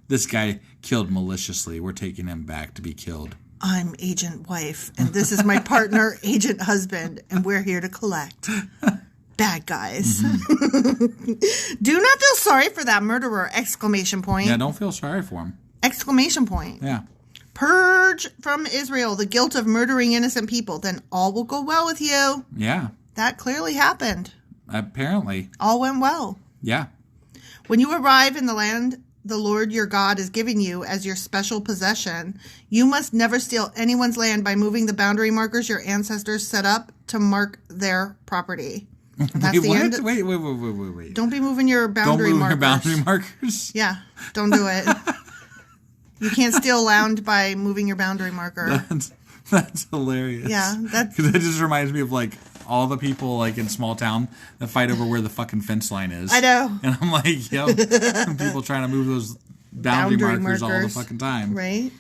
This guy killed maliciously. We're taking him back to be killed. I'm agent wife, and this is my partner, agent husband, and we're here to collect. Bad guys. Mm-hmm. Do not feel sorry for that murderer! Exclamation point. Yeah, don't feel sorry for him. Exclamation point. Yeah. Purge from Israel the guilt of murdering innocent people, then all will go well with you. Yeah. That clearly happened. Apparently. All went well. Yeah. When you arrive in the land the Lord your God is giving you as your special possession, you must never steal anyone's land by moving the boundary markers your ancestors set up to mark their property. That's Wait, what? End. Wait. Don't be moving your boundary markers. Your boundary markers? Yeah, don't do it. You can't steal land by moving your boundary marker. That's hilarious. Yeah. Because that just reminds me of, like, all the people, like, in small town that fight over where the fucking fence line is. I know. And I'm like, yo, people trying to move those boundary markers all the fucking time. Right?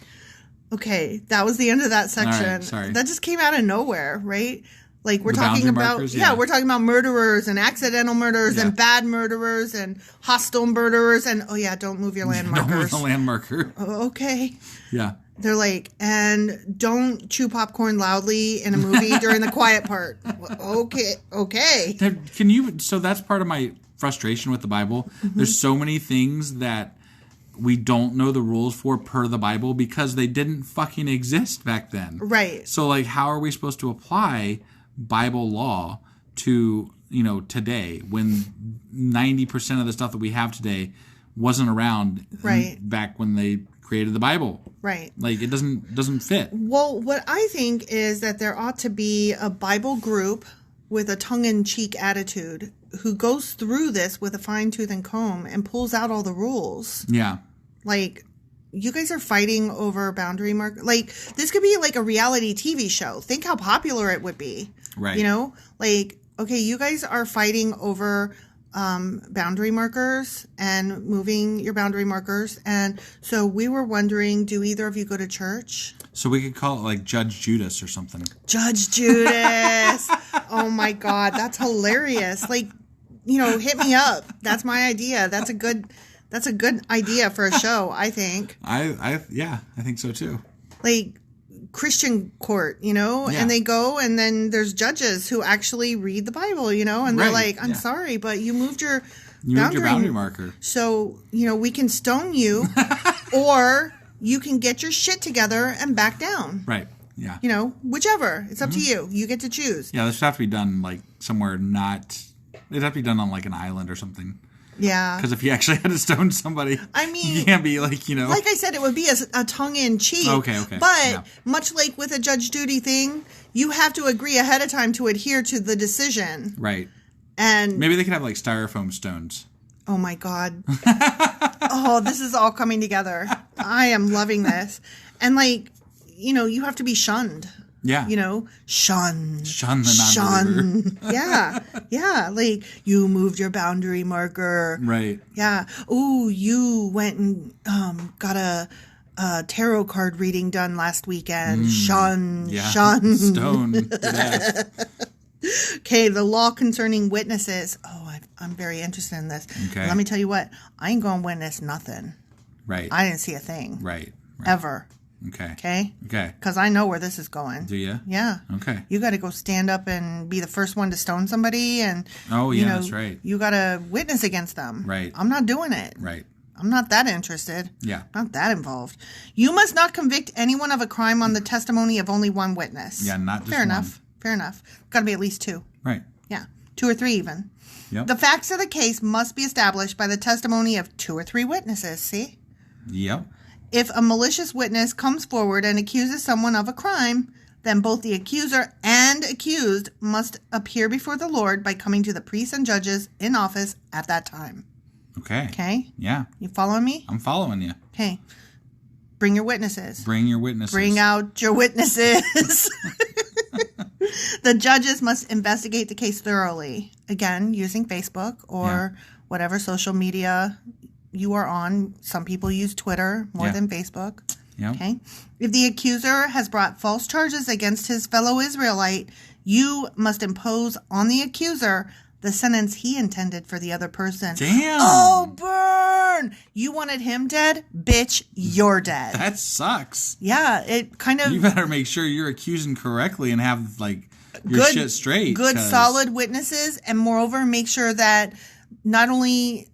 Okay, that was the end of that section. All right, sorry. That just came out of nowhere, right? Like, we're The talking boundary about, markers, yeah, we're talking about murderers and accidental murderers and bad murderers and hostile murderers and, oh yeah, don't move your land markers. Don't move the land marker. Oh, okay. Yeah. They're like, and don't chew popcorn loudly in a movie during the quiet part. Okay. Can you, so that's part of my frustration with the Bible. Mm-hmm. There's so many things that we don't know the rules for per the Bible because they didn't fucking exist back then. Right. So, like, how are we supposed to apply Bible law to, you know, today when 90% of the stuff that we have today wasn't around back when they created the Bible? Right. Like, it doesn't fit. Well, what I think is that there ought to be a Bible group with a tongue-in-cheek attitude who goes through this with a fine-tooth and comb and pulls out all the rules. Yeah. Like, you guys are fighting over boundary mark. Like, this could be like a reality TV show. Think how popular it would be. Right. You know? Like, okay, you guys are fighting over boundary markers and moving your boundary markers. And so we were wondering, do either of you go to church? So we could call it like Judge Judas or something. Judge Judas. Oh my God. That's hilarious. Like, you know, hit me up. That's my idea. That's a good idea for a show, I think. I think so too. Like Christian court, you know, and they go and then there's judges who actually read the Bible, you know, and they're like, I'm sorry, but you moved your boundary marker. So, you know, we can stone you or you can get your shit together and back down. Right. Yeah. You know, whichever. It's up to you. You get to choose. Yeah, this would have to be done like somewhere it'd have to be done on like an island or something. Yeah. Because if you actually had to stone somebody, I mean, you can't be like, you know. Like I said, it would be a tongue-in-cheek. Okay. But much like with a Judge Judy thing, you have to agree ahead of time to adhere to the decision. Right. And maybe they could have like styrofoam stones. Oh my God. Oh, this is all coming together. I am loving this. And like, you know, you have to be shunned. Yeah. You know, shun the non-believer. Yeah. Like, you moved your boundary marker. Right. Yeah. Ooh, you went and got a tarot card reading done last weekend. Shun. Stone. Yeah. Okay, the law concerning witnesses. Oh, I'm very interested in this. Okay. Let me tell you what. I ain't going to witness nothing. Right. I didn't see a thing. Right. Ever. Okay. Because I know where this is going. Do you? Yeah. Okay. You got to go stand up and be the first one to stone somebody, and that's right. You got to witness against them. Right. I'm not doing it. Right. I'm not that interested. Yeah. Not that involved. You must not convict anyone of a crime on the testimony of only one witness. Yeah, not just Fair enough. Fair enough. Got to be at least two. Right. Yeah. 2 or 3 even. Yep. The facts of the case must be established by the testimony of 2 or 3 witnesses. See? Yep. If a malicious witness comes forward and accuses someone of a crime, then both the accuser and accused must appear before the Lord by coming to the priests and judges in office at that time. Okay. Okay? Yeah. You following me? I'm following you. Okay. Bring your witnesses. Bring your witnesses. Bring out your witnesses. The judges must investigate the case thoroughly. Again, using Facebook or whatever social media you are on. Some people use Twitter more than Facebook. Yeah. Okay. If the accuser has brought false charges against his fellow Israelite, you must impose on the accuser the sentence he intended for the other person. Damn. Oh, burn! You wanted him dead? Bitch, you're dead. That sucks. Yeah, it kind of... You better make sure you're accusing correctly and have, like, your shit straight. Good, solid witnesses, and moreover, make sure that not only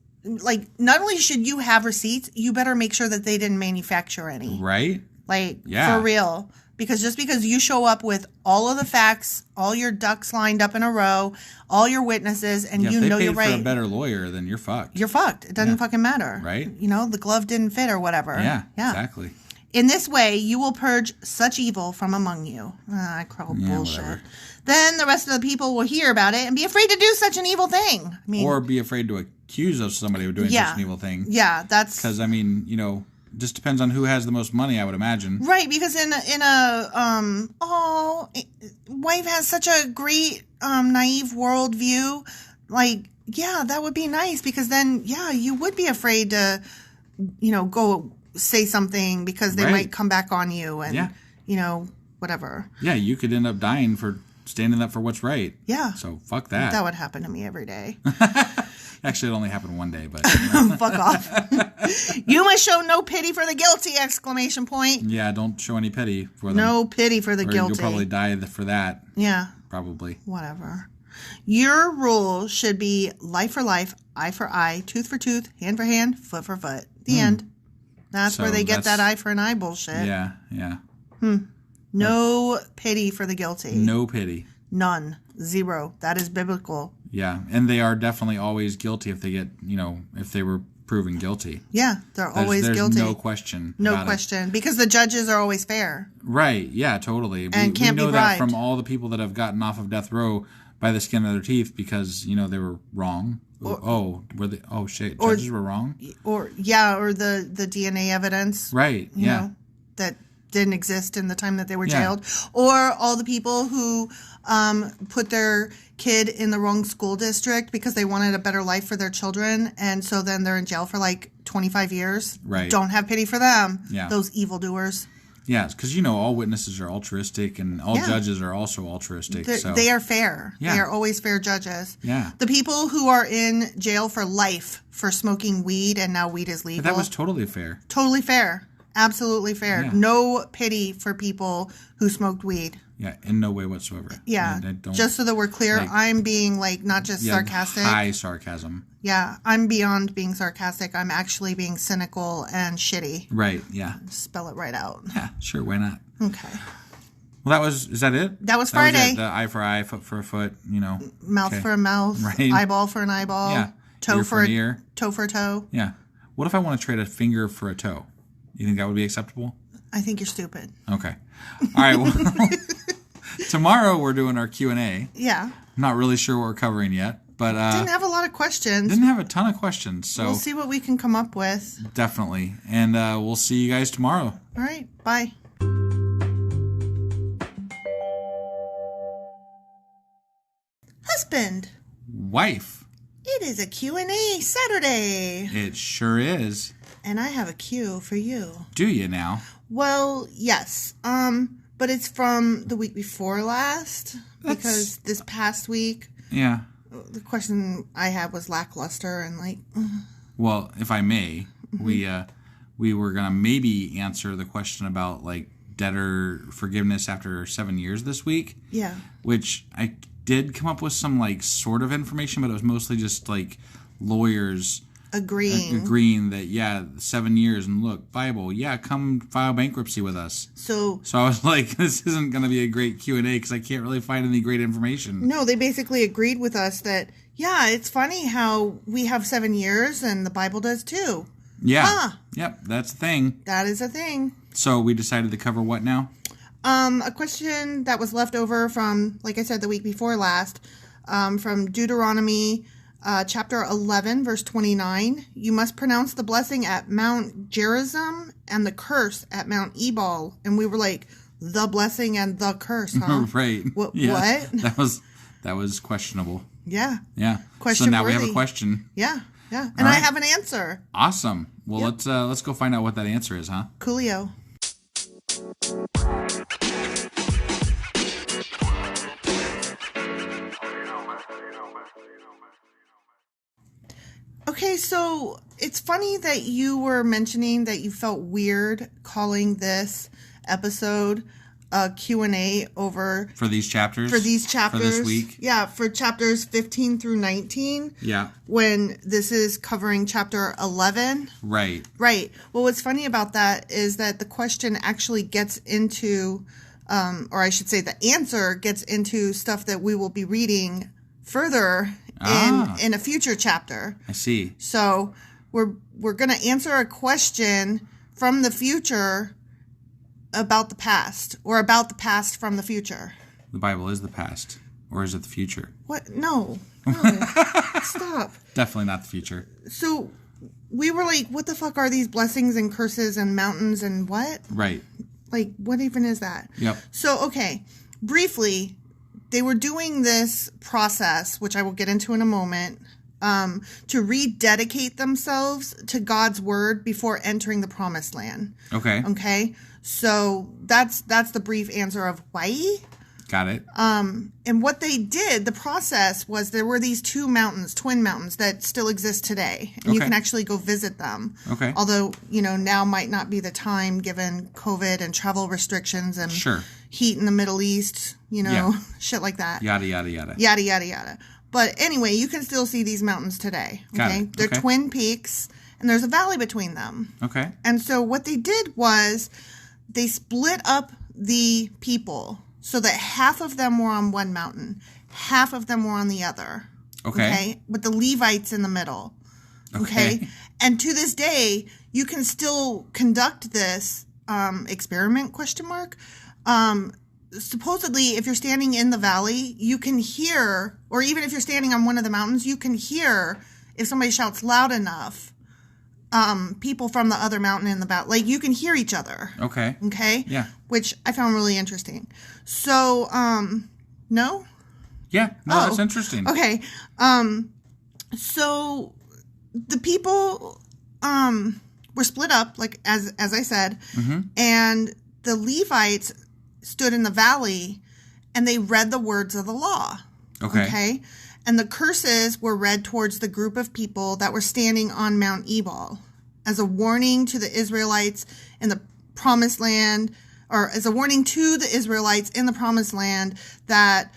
should you have receipts, you better make sure that they didn't manufacture any. Right? Like, for real. Because just because you show up with all of the facts, all your ducks lined up in a row, all your witnesses, and you know you're right. If they paid for a better lawyer, then you're fucked. You're fucked. It doesn't fucking matter. Right? You know, the glove didn't fit or whatever. Yeah, exactly. In this way, you will purge such evil from among you. I call bullshit. Whatever. Then the rest of the people will hear about it and be afraid to do such an evil thing. I mean, or be afraid to accuse of somebody of doing such an evil thing. Yeah, that's... Because, I mean, you know... Just depends on who has the most money, I would imagine. Right, because wife has such a great naive worldview. Like, yeah, that would be nice because then, you would be afraid to, go say something because they might come back on you and, whatever. Yeah, you could end up dying for standing up for what's right. Yeah. So fuck that. That would happen to me every day. Actually, it only happened one day, but... Fuck off. You must show no pity for the guilty, ! Yeah, don't show any pity for them. No pity for the or guilty. You'll probably die for that. Yeah. Probably. Whatever. Your rule should be life for life, eye for eye, tooth for tooth, hand for hand, foot for foot. The end. That's where they get that eye for an eye bullshit. Yeah. No pity for the guilty. No pity. None. Zero. That is biblical. Yeah, and they are definitely always guilty if they get, if they were proven guilty. Yeah, always guilty. No question. No question. Because the judges are always fair. Right, yeah, totally. And can't be bribed. We know that from all the people that have gotten off of death row by the skin of their teeth because, they were wrong. Judges were wrong? Or the DNA evidence. Right, That didn't exist in the time that they were jailed. Or all the people who put their kid in the wrong school district because they wanted a better life for their children, and so then they're in jail for like 25 years. Right. Don't have pity for them. Yeah. Those evildoers. Yeah, because all witnesses are altruistic, and all judges are also altruistic. They are fair. Yeah. They are always fair judges. Yeah. The people who are in jail for life for smoking weed, and now weed is legal. But that was totally fair. Totally fair. Absolutely fair. Yeah. No pity for people who smoked weed. Yeah, in no way whatsoever. Yeah, just so that we're clear, I'm being not just sarcastic. High sarcasm. Yeah, I'm beyond being sarcastic. I'm actually being cynical and shitty. Right, yeah. Spell it right out. Yeah, sure, why not? Okay. Well, is that it? That was Friday. Was it. The eye for eye, foot for a foot, Mouth for a mouth, right. Eyeball for an eyeball, yeah. Toe for an ear. Toe for a toe. Yeah. What if I want to trade a finger for a toe? You think that would be acceptable? I think you're stupid. Okay. All right, well... Tomorrow we're doing our Q&A. Yeah. I'm not really sure what we're covering yet, but... didn't have a lot of questions. Didn't have a ton of questions, so... We'll see what we can come up with. Definitely. And we'll see you guys tomorrow. All right. Bye. Husband. Wife. It is a Q&A Saturday. It sure is. And I have a Q for you. Do you now? Well, yes. But it's from the week before last, because this past week, the question I had was lackluster and Well, if I may, we were gonna maybe answer the question about debtor forgiveness after 7 years this week. Yeah. Which I did come up with some sort of information, but it was mostly just lawyers. Agreeing that 7 years and look, Bible, come file bankruptcy with us. So I was like, this isn't going to be a great Q&A because I can't really find any great information. No, they basically agreed with us that it's funny how we have 7 years and the Bible does too. Yeah. Yep, that's a thing. That is a thing. So we decided to cover what now? A question that was left over from, like I said, the week before last, from Deuteronomy chapter 11, verse 29. You must pronounce the blessing at Mount Gerizim and the curse at Mount Ebal. And we were like, the blessing and the curse, huh? Right. What? That was questionable. Yeah. Yeah. Question so now worthy. we have a question. Yeah. Yeah. And I have an answer. Awesome. Well, let's go find out what that answer is, huh? Coolio. Okay, so it's funny that you were mentioning that you felt weird calling this episode a Q&A over... For these chapters? For these chapters. For this week? Yeah, for chapters 15 through 19. Yeah. When this is covering chapter 11. Right. Right. Well, what's funny about that is that the question actually gets into, or I should say the answer gets into stuff that we will be reading further in a future chapter. I see. So we're going to answer a question from the future about the past, or about the past from the future. The Bible is the past, or is it the future? What? No. Stop. Definitely not the future. So we were like, what the fuck are these blessings and curses and mountains and what? Right. Like, what even is that? Yep. So, okay, briefly, they were doing this process, which I will get into in a moment, to rededicate themselves to God's word before entering the promised land. Okay. Okay. So that's the brief answer of why. Got it. And what they did, the process was there were these two mountains, twin mountains that still exist today. And you can actually go visit them. Okay. Although, now might not be the time given COVID and travel restrictions and heat in the Middle East, shit like that. Yada, yada, yada. Yada, yada, yada. But anyway, you can still see these mountains today. Okay. They're twin peaks and there's a valley between them. Okay. And so what they did was they split up the people so that half of them were on one mountain, half of them were on the other. Okay. With the Levites in the middle. Okay. And to this day, you can still conduct this experiment, ? Supposedly, if you're standing in the valley, you can hear, or even if you're standing on one of the mountains, you can hear if somebody shouts loud enough, people from the other mountain in the valley. Like, you can hear each other. Okay. Okay? Yeah. Which I found really interesting. So, no? Yeah. No, that's interesting. Okay. So, the people were split up, like, as I said, and the Levites stood in the valley and they read the words of the law. Okay. And the curses were read towards the group of people that were standing on Mount Ebal as a warning to the Israelites in the promised land, or as a warning to the Israelites in the promised land that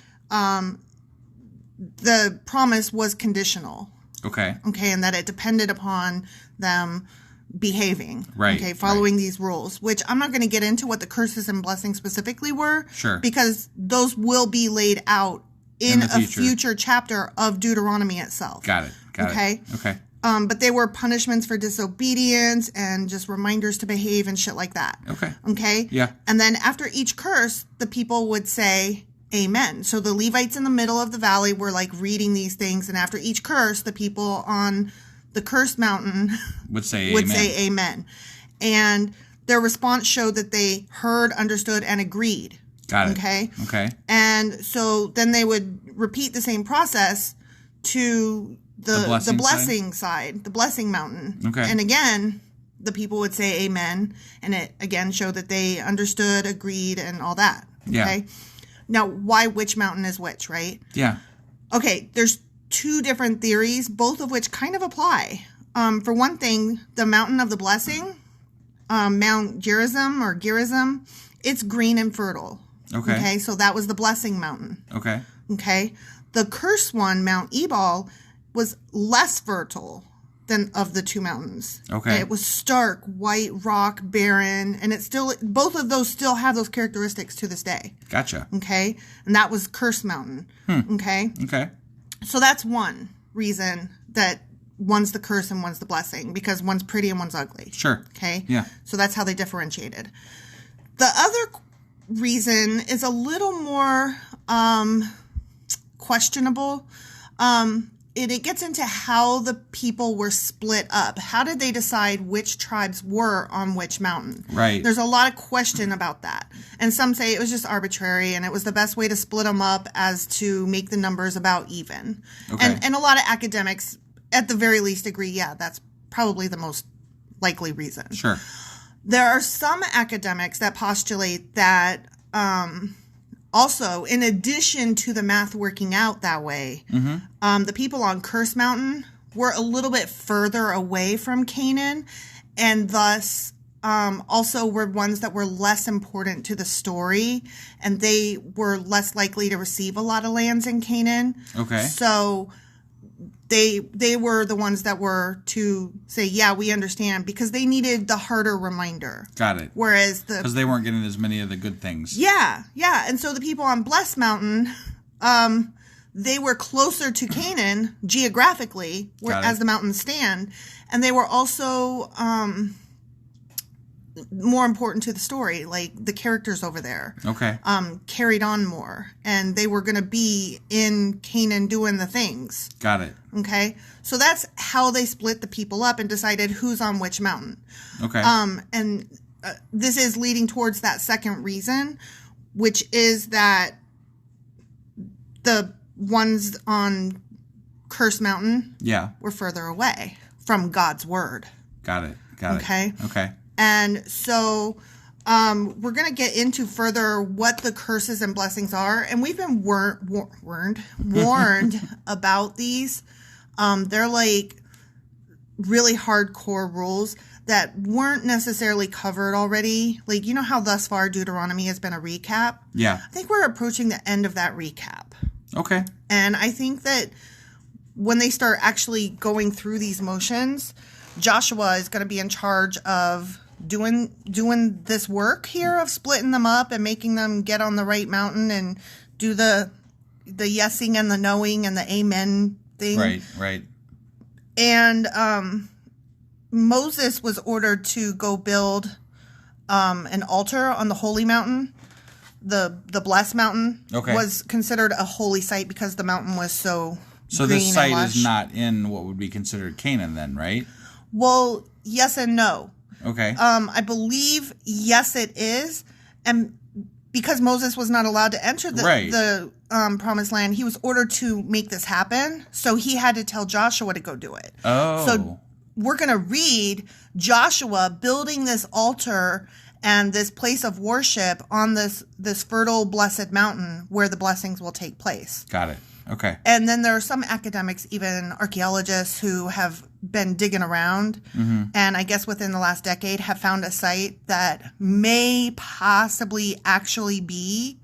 the promise was conditional. Okay. And that it depended upon them behaving. Right. Okay, following these rules, which I'm not going to get into what the curses and blessings specifically were. Sure. Because those will be laid out in a future chapter of Deuteronomy itself. Got it. Okay. But they were punishments for disobedience and just reminders to behave and shit like that. Okay. Yeah. And then after each curse, the people would say amen. So the Levites in the middle of the valley were like reading these things, and after each curse, the people on the cursed mountain would say amen. And their response showed that they heard, understood, and agreed. Got it. Okay. And so then they would repeat the same process to the blessing side, the blessing mountain. Okay. And again, the people would say amen, and it again showed that they understood, agreed, and all that. Okay. Yeah. Now, why which mountain is which, right? Yeah. Okay, there's two different theories, both of which kind of apply. For one thing, the mountain of the blessing, Mount Gerizim, it's green and fertile. Okay, so that was the blessing mountain. Okay. The curse one, Mount Ebal, was less fertile than of the two mountains. It was stark, white rock, barren, and it still, both of those still have those characteristics to this day. Gotcha. Okay, and that was Curse Mountain. Okay. So that's one reason that one's the curse and one's the blessing, because one's pretty and one's ugly. Sure. Okay? Yeah. So that's how they differentiated. The other reason is a little more questionable. it gets into how the people were split up. How did they decide which tribes were on which mountain? Right. There's a lot of question about that. And some say it was just arbitrary and it was the best way to split them up as to make the numbers about even. Okay. And a lot of academics, at the very least, agree, yeah, that's probably the most likely reason. Sure. There are some academics that postulate that also, in addition to the math working out that way, the people on Curse Mountain were a little bit further away from Canaan, and thus also were ones that were less important to the story, and they were less likely to receive a lot of lands in Canaan. Okay. So they were the ones that were to say, yeah, we understand, because they needed the harder reminder. Got it. Whereas because they weren't getting as many of the good things. Yeah. And so the people on Blessed Mountain, they were closer to Canaan geographically, as the mountains stand, and they were also more important to the story. Like the characters over there, carried on more, and they were going to be in Canaan doing the things. Got it. Okay, so that's how they split the people up and decided who's on which mountain. Okay. And this is leading towards that second reason, which is that the ones on Curse Mountain, were further away from God's word. Got it. Okay. Okay. And so we're going to get into further what the curses and blessings are. And we've been warned about these. They're like really hardcore rules that weren't necessarily covered already. Like, you know how thus far Deuteronomy has been a recap? Yeah. I think we're approaching the end of that recap. Okay. And I think that when they start actually going through these motions, Joshua is going to be in charge of doing this work here of splitting them up and making them get on the right mountain and do the yesing and the knowing and the amen thing. Right. And Moses was ordered to go build an altar on the holy mountain. The blessed mountain was considered a holy site because the mountain was so green this site and lush. is not in what would be considered Canaan then, right? Well, yes and no. Okay. I believe, yes, it is. And because Moses was not allowed to enter the promised land, he was ordered to make this happen. So he had to tell Joshua to go do it. Oh. So we're going to read Joshua building this altar and this place of worship on this fertile, blessed mountain where the blessings will take place. Got it. Okay. And then there are some academics, even archaeologists, who have been digging around, and I guess within the last decade have found a site that may possibly actually be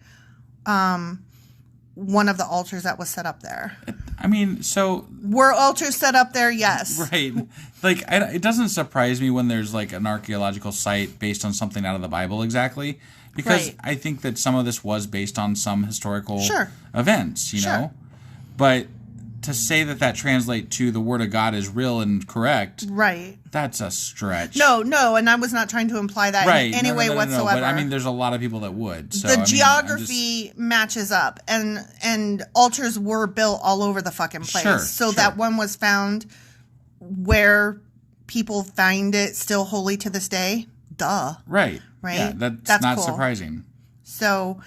one of the altars that was set up there. I mean, so... Were altars set up there? Yes. Right. Like, it doesn't surprise me when there's, like, an archaeological site based on something out of the Bible exactly, because I think that some of this was based on some historical events, you know? But to say that translates to the Word of God is real and correct, that's a stretch. No, and I was not trying to imply that in any way whatsoever. But I mean, there's a lot of people that would. So, the geography matches up, and altars were built all over the fucking place. So that one was found where people find it still holy to this day. Duh. Right. Yeah, that's not cool. Surprising. So,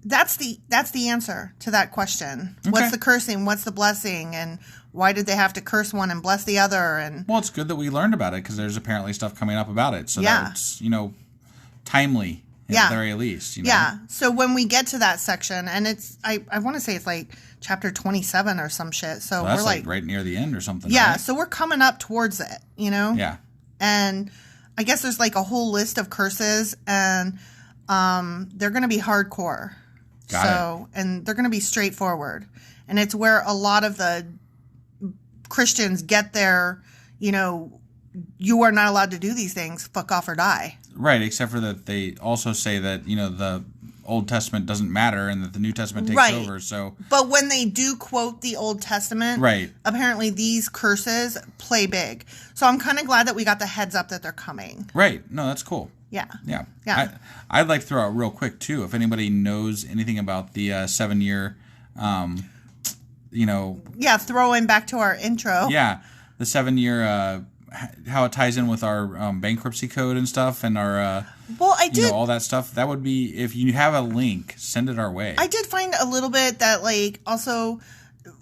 that's the answer to that question. Okay. What's the cursing? What's the blessing? And why did they have to curse one and bless the other? And well, it's good that we learned about it because there's apparently stuff coming up about it. So that's, timely at the very least. Yeah. So when we get to that section, and it's, I want to say it's like chapter 27 or some shit. So that's we're like right near the end or something. Yeah. Right? So we're coming up towards it, Yeah. And I guess there's like a whole list of curses, and they're going to be hardcore. And they're going to be straightforward. And it's where a lot of the Christians get their, you are not allowed to do these things, fuck off or die. Right, except for that they also say that, the Old Testament doesn't matter and that the New Testament takes over. So, but when they do quote the Old Testament, apparently these curses play big. So I'm kind of glad that we got the heads up that they're coming. Right. No, that's cool. Yeah. I'd like to throw out real quick, too, if anybody knows anything about the 7-year throwing back to our intro. Yeah, the 7-year, how it ties in with our bankruptcy code and stuff, and our all that stuff. That would be, if you have a link, send it our way. I did find a little bit that also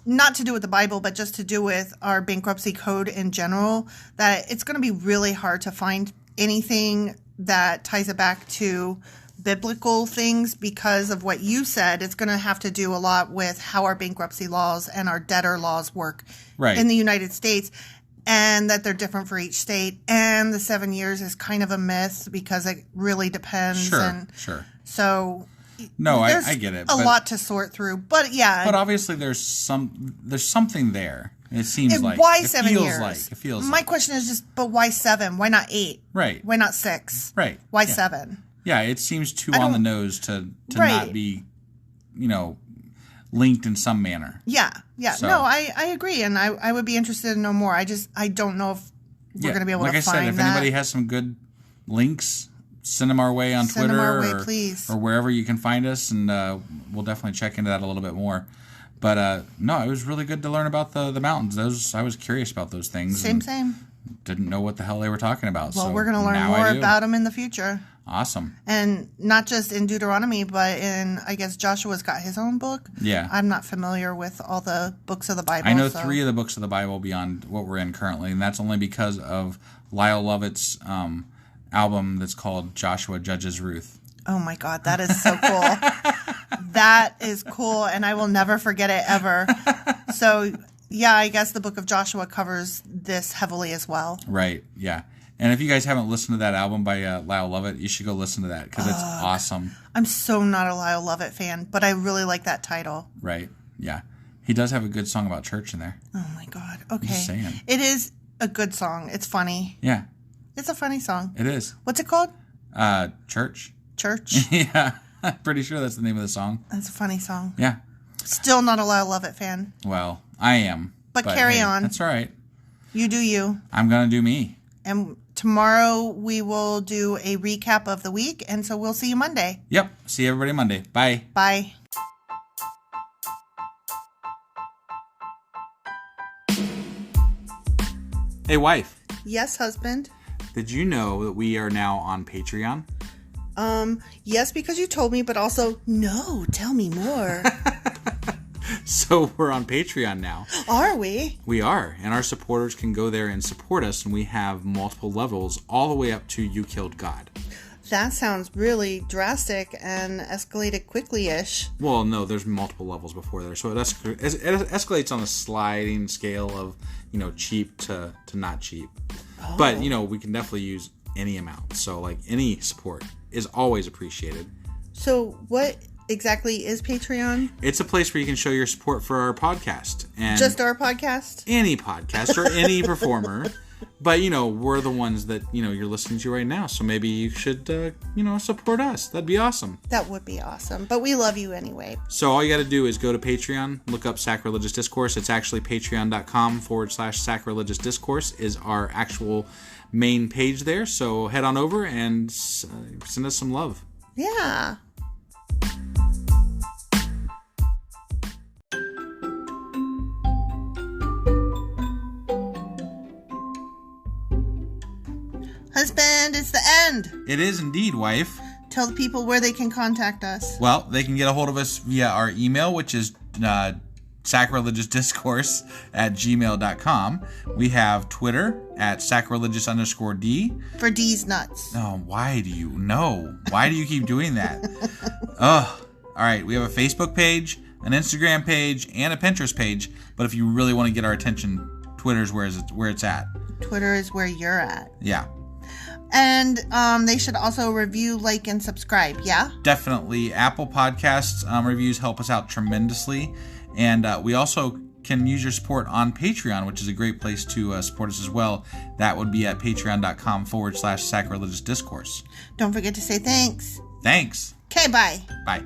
not to do with the Bible, but just to do with our bankruptcy code in general, that it's going to be really hard to find anything that ties it back to biblical things because of what you said. It's going to have to do a lot with how our bankruptcy laws and our debtor laws work in the United States, and that they're different for each state. And the 7 years is kind of a myth because it really depends. Sure. So no, I get it. A lot to sort through, but yeah. But obviously, there's something there. It seems like. Why 7 years? It feels My question is just, but why 7? Why not 8? Right. Why not 6? Right. Why 7? Yeah, it seems too on the nose to not be, linked in some manner. Yeah. So. No, I agree, and I would be interested to know more. I don't know if we're going to be able to find that. Like I said, if anybody has some good links, send them our way on Twitter. Send them our way, please. Or wherever you can find us, and we'll definitely check into that a little bit more. But no, it was really good to learn about the mountains. I was curious about those things. Same. Didn't know what the hell they were talking about. Well, so we're going to learn more about them in the future. Awesome. And not just in Deuteronomy, but in, I guess, Joshua's got his own book. Yeah. I'm not familiar with all the books of the Bible. I know 3 of the books of the Bible beyond what we're in currently, and that's only because of Lyle Lovett's album that's called Joshua Judges Ruth. Oh my God, that is so cool. That is cool, and I will never forget it ever. So, yeah, I guess the book of Joshua covers this heavily as well. Right, yeah. And if you guys haven't listened to that album by Lyle Lovett, you should go listen to that because it's awesome. I'm so not a Lyle Lovett fan, but I really like that title. Right, yeah. He does have a good song about church in there. Oh my God, okay. I'm just saying. It is a good song. It's funny. Yeah. It's a funny song. It is. What's it called? Church. Church? Yeah. I'm pretty sure that's the name of the song. That's a funny song. Yeah. Still not a Lyle Lovett fan. Well, I am. But carry on. That's all right. You do you. I'm going to do me. And tomorrow we will do a recap of the week, and so we'll see you Monday. Yep. See everybody Monday. Bye. Bye. Hey, wife. Yes, husband. Did you know that we are now on Patreon? Yes, because you told me, but also, no, tell me more. So we're on Patreon now. Are we? We are, and our supporters can go there and support us, and we have multiple levels all the way up to You Killed God. That sounds really drastic and escalated quickly-ish. Well, no, there's multiple levels before there, so it escalates on a sliding scale of, cheap to not cheap. Oh. But, we can definitely use any amount, so, any support is always appreciated. So what exactly is Patreon? It's a place where you can show your support for our podcast. And just our podcast? Any podcast or any performer. But, we're the ones that, you're listening to right now. So maybe you should, support us. That'd be awesome. That would be awesome. But we love you anyway. So all you got to do is go to Patreon, look up Sacrilegious Discourse. It's actually patreon.com/Sacrilegious Discourse is our actual main page there. So head on over and send us some love. Yeah. Husband, it's the end. It is indeed, wife. Tell the people where they can contact us. Well, they can get a hold of us via our email, which is sacrilegiousdiscourse@gmail.com. We have Twitter at sacrilegious_D. For D's nuts. Oh, why do you keep doing that? Ugh. All right, we have a Facebook page, an Instagram page, and a Pinterest page. But if you really want to get our attention, Twitter's where it's at. Twitter is where you're at. Yeah. And they should also review, like, and subscribe, yeah? Definitely. Apple Podcasts reviews help us out tremendously. And we also can use your support on Patreon, which is a great place to support us as well. That would be at patreon.com/Sacrilegious Discourse. Don't forget to say thanks. Thanks. Okay, bye. Bye.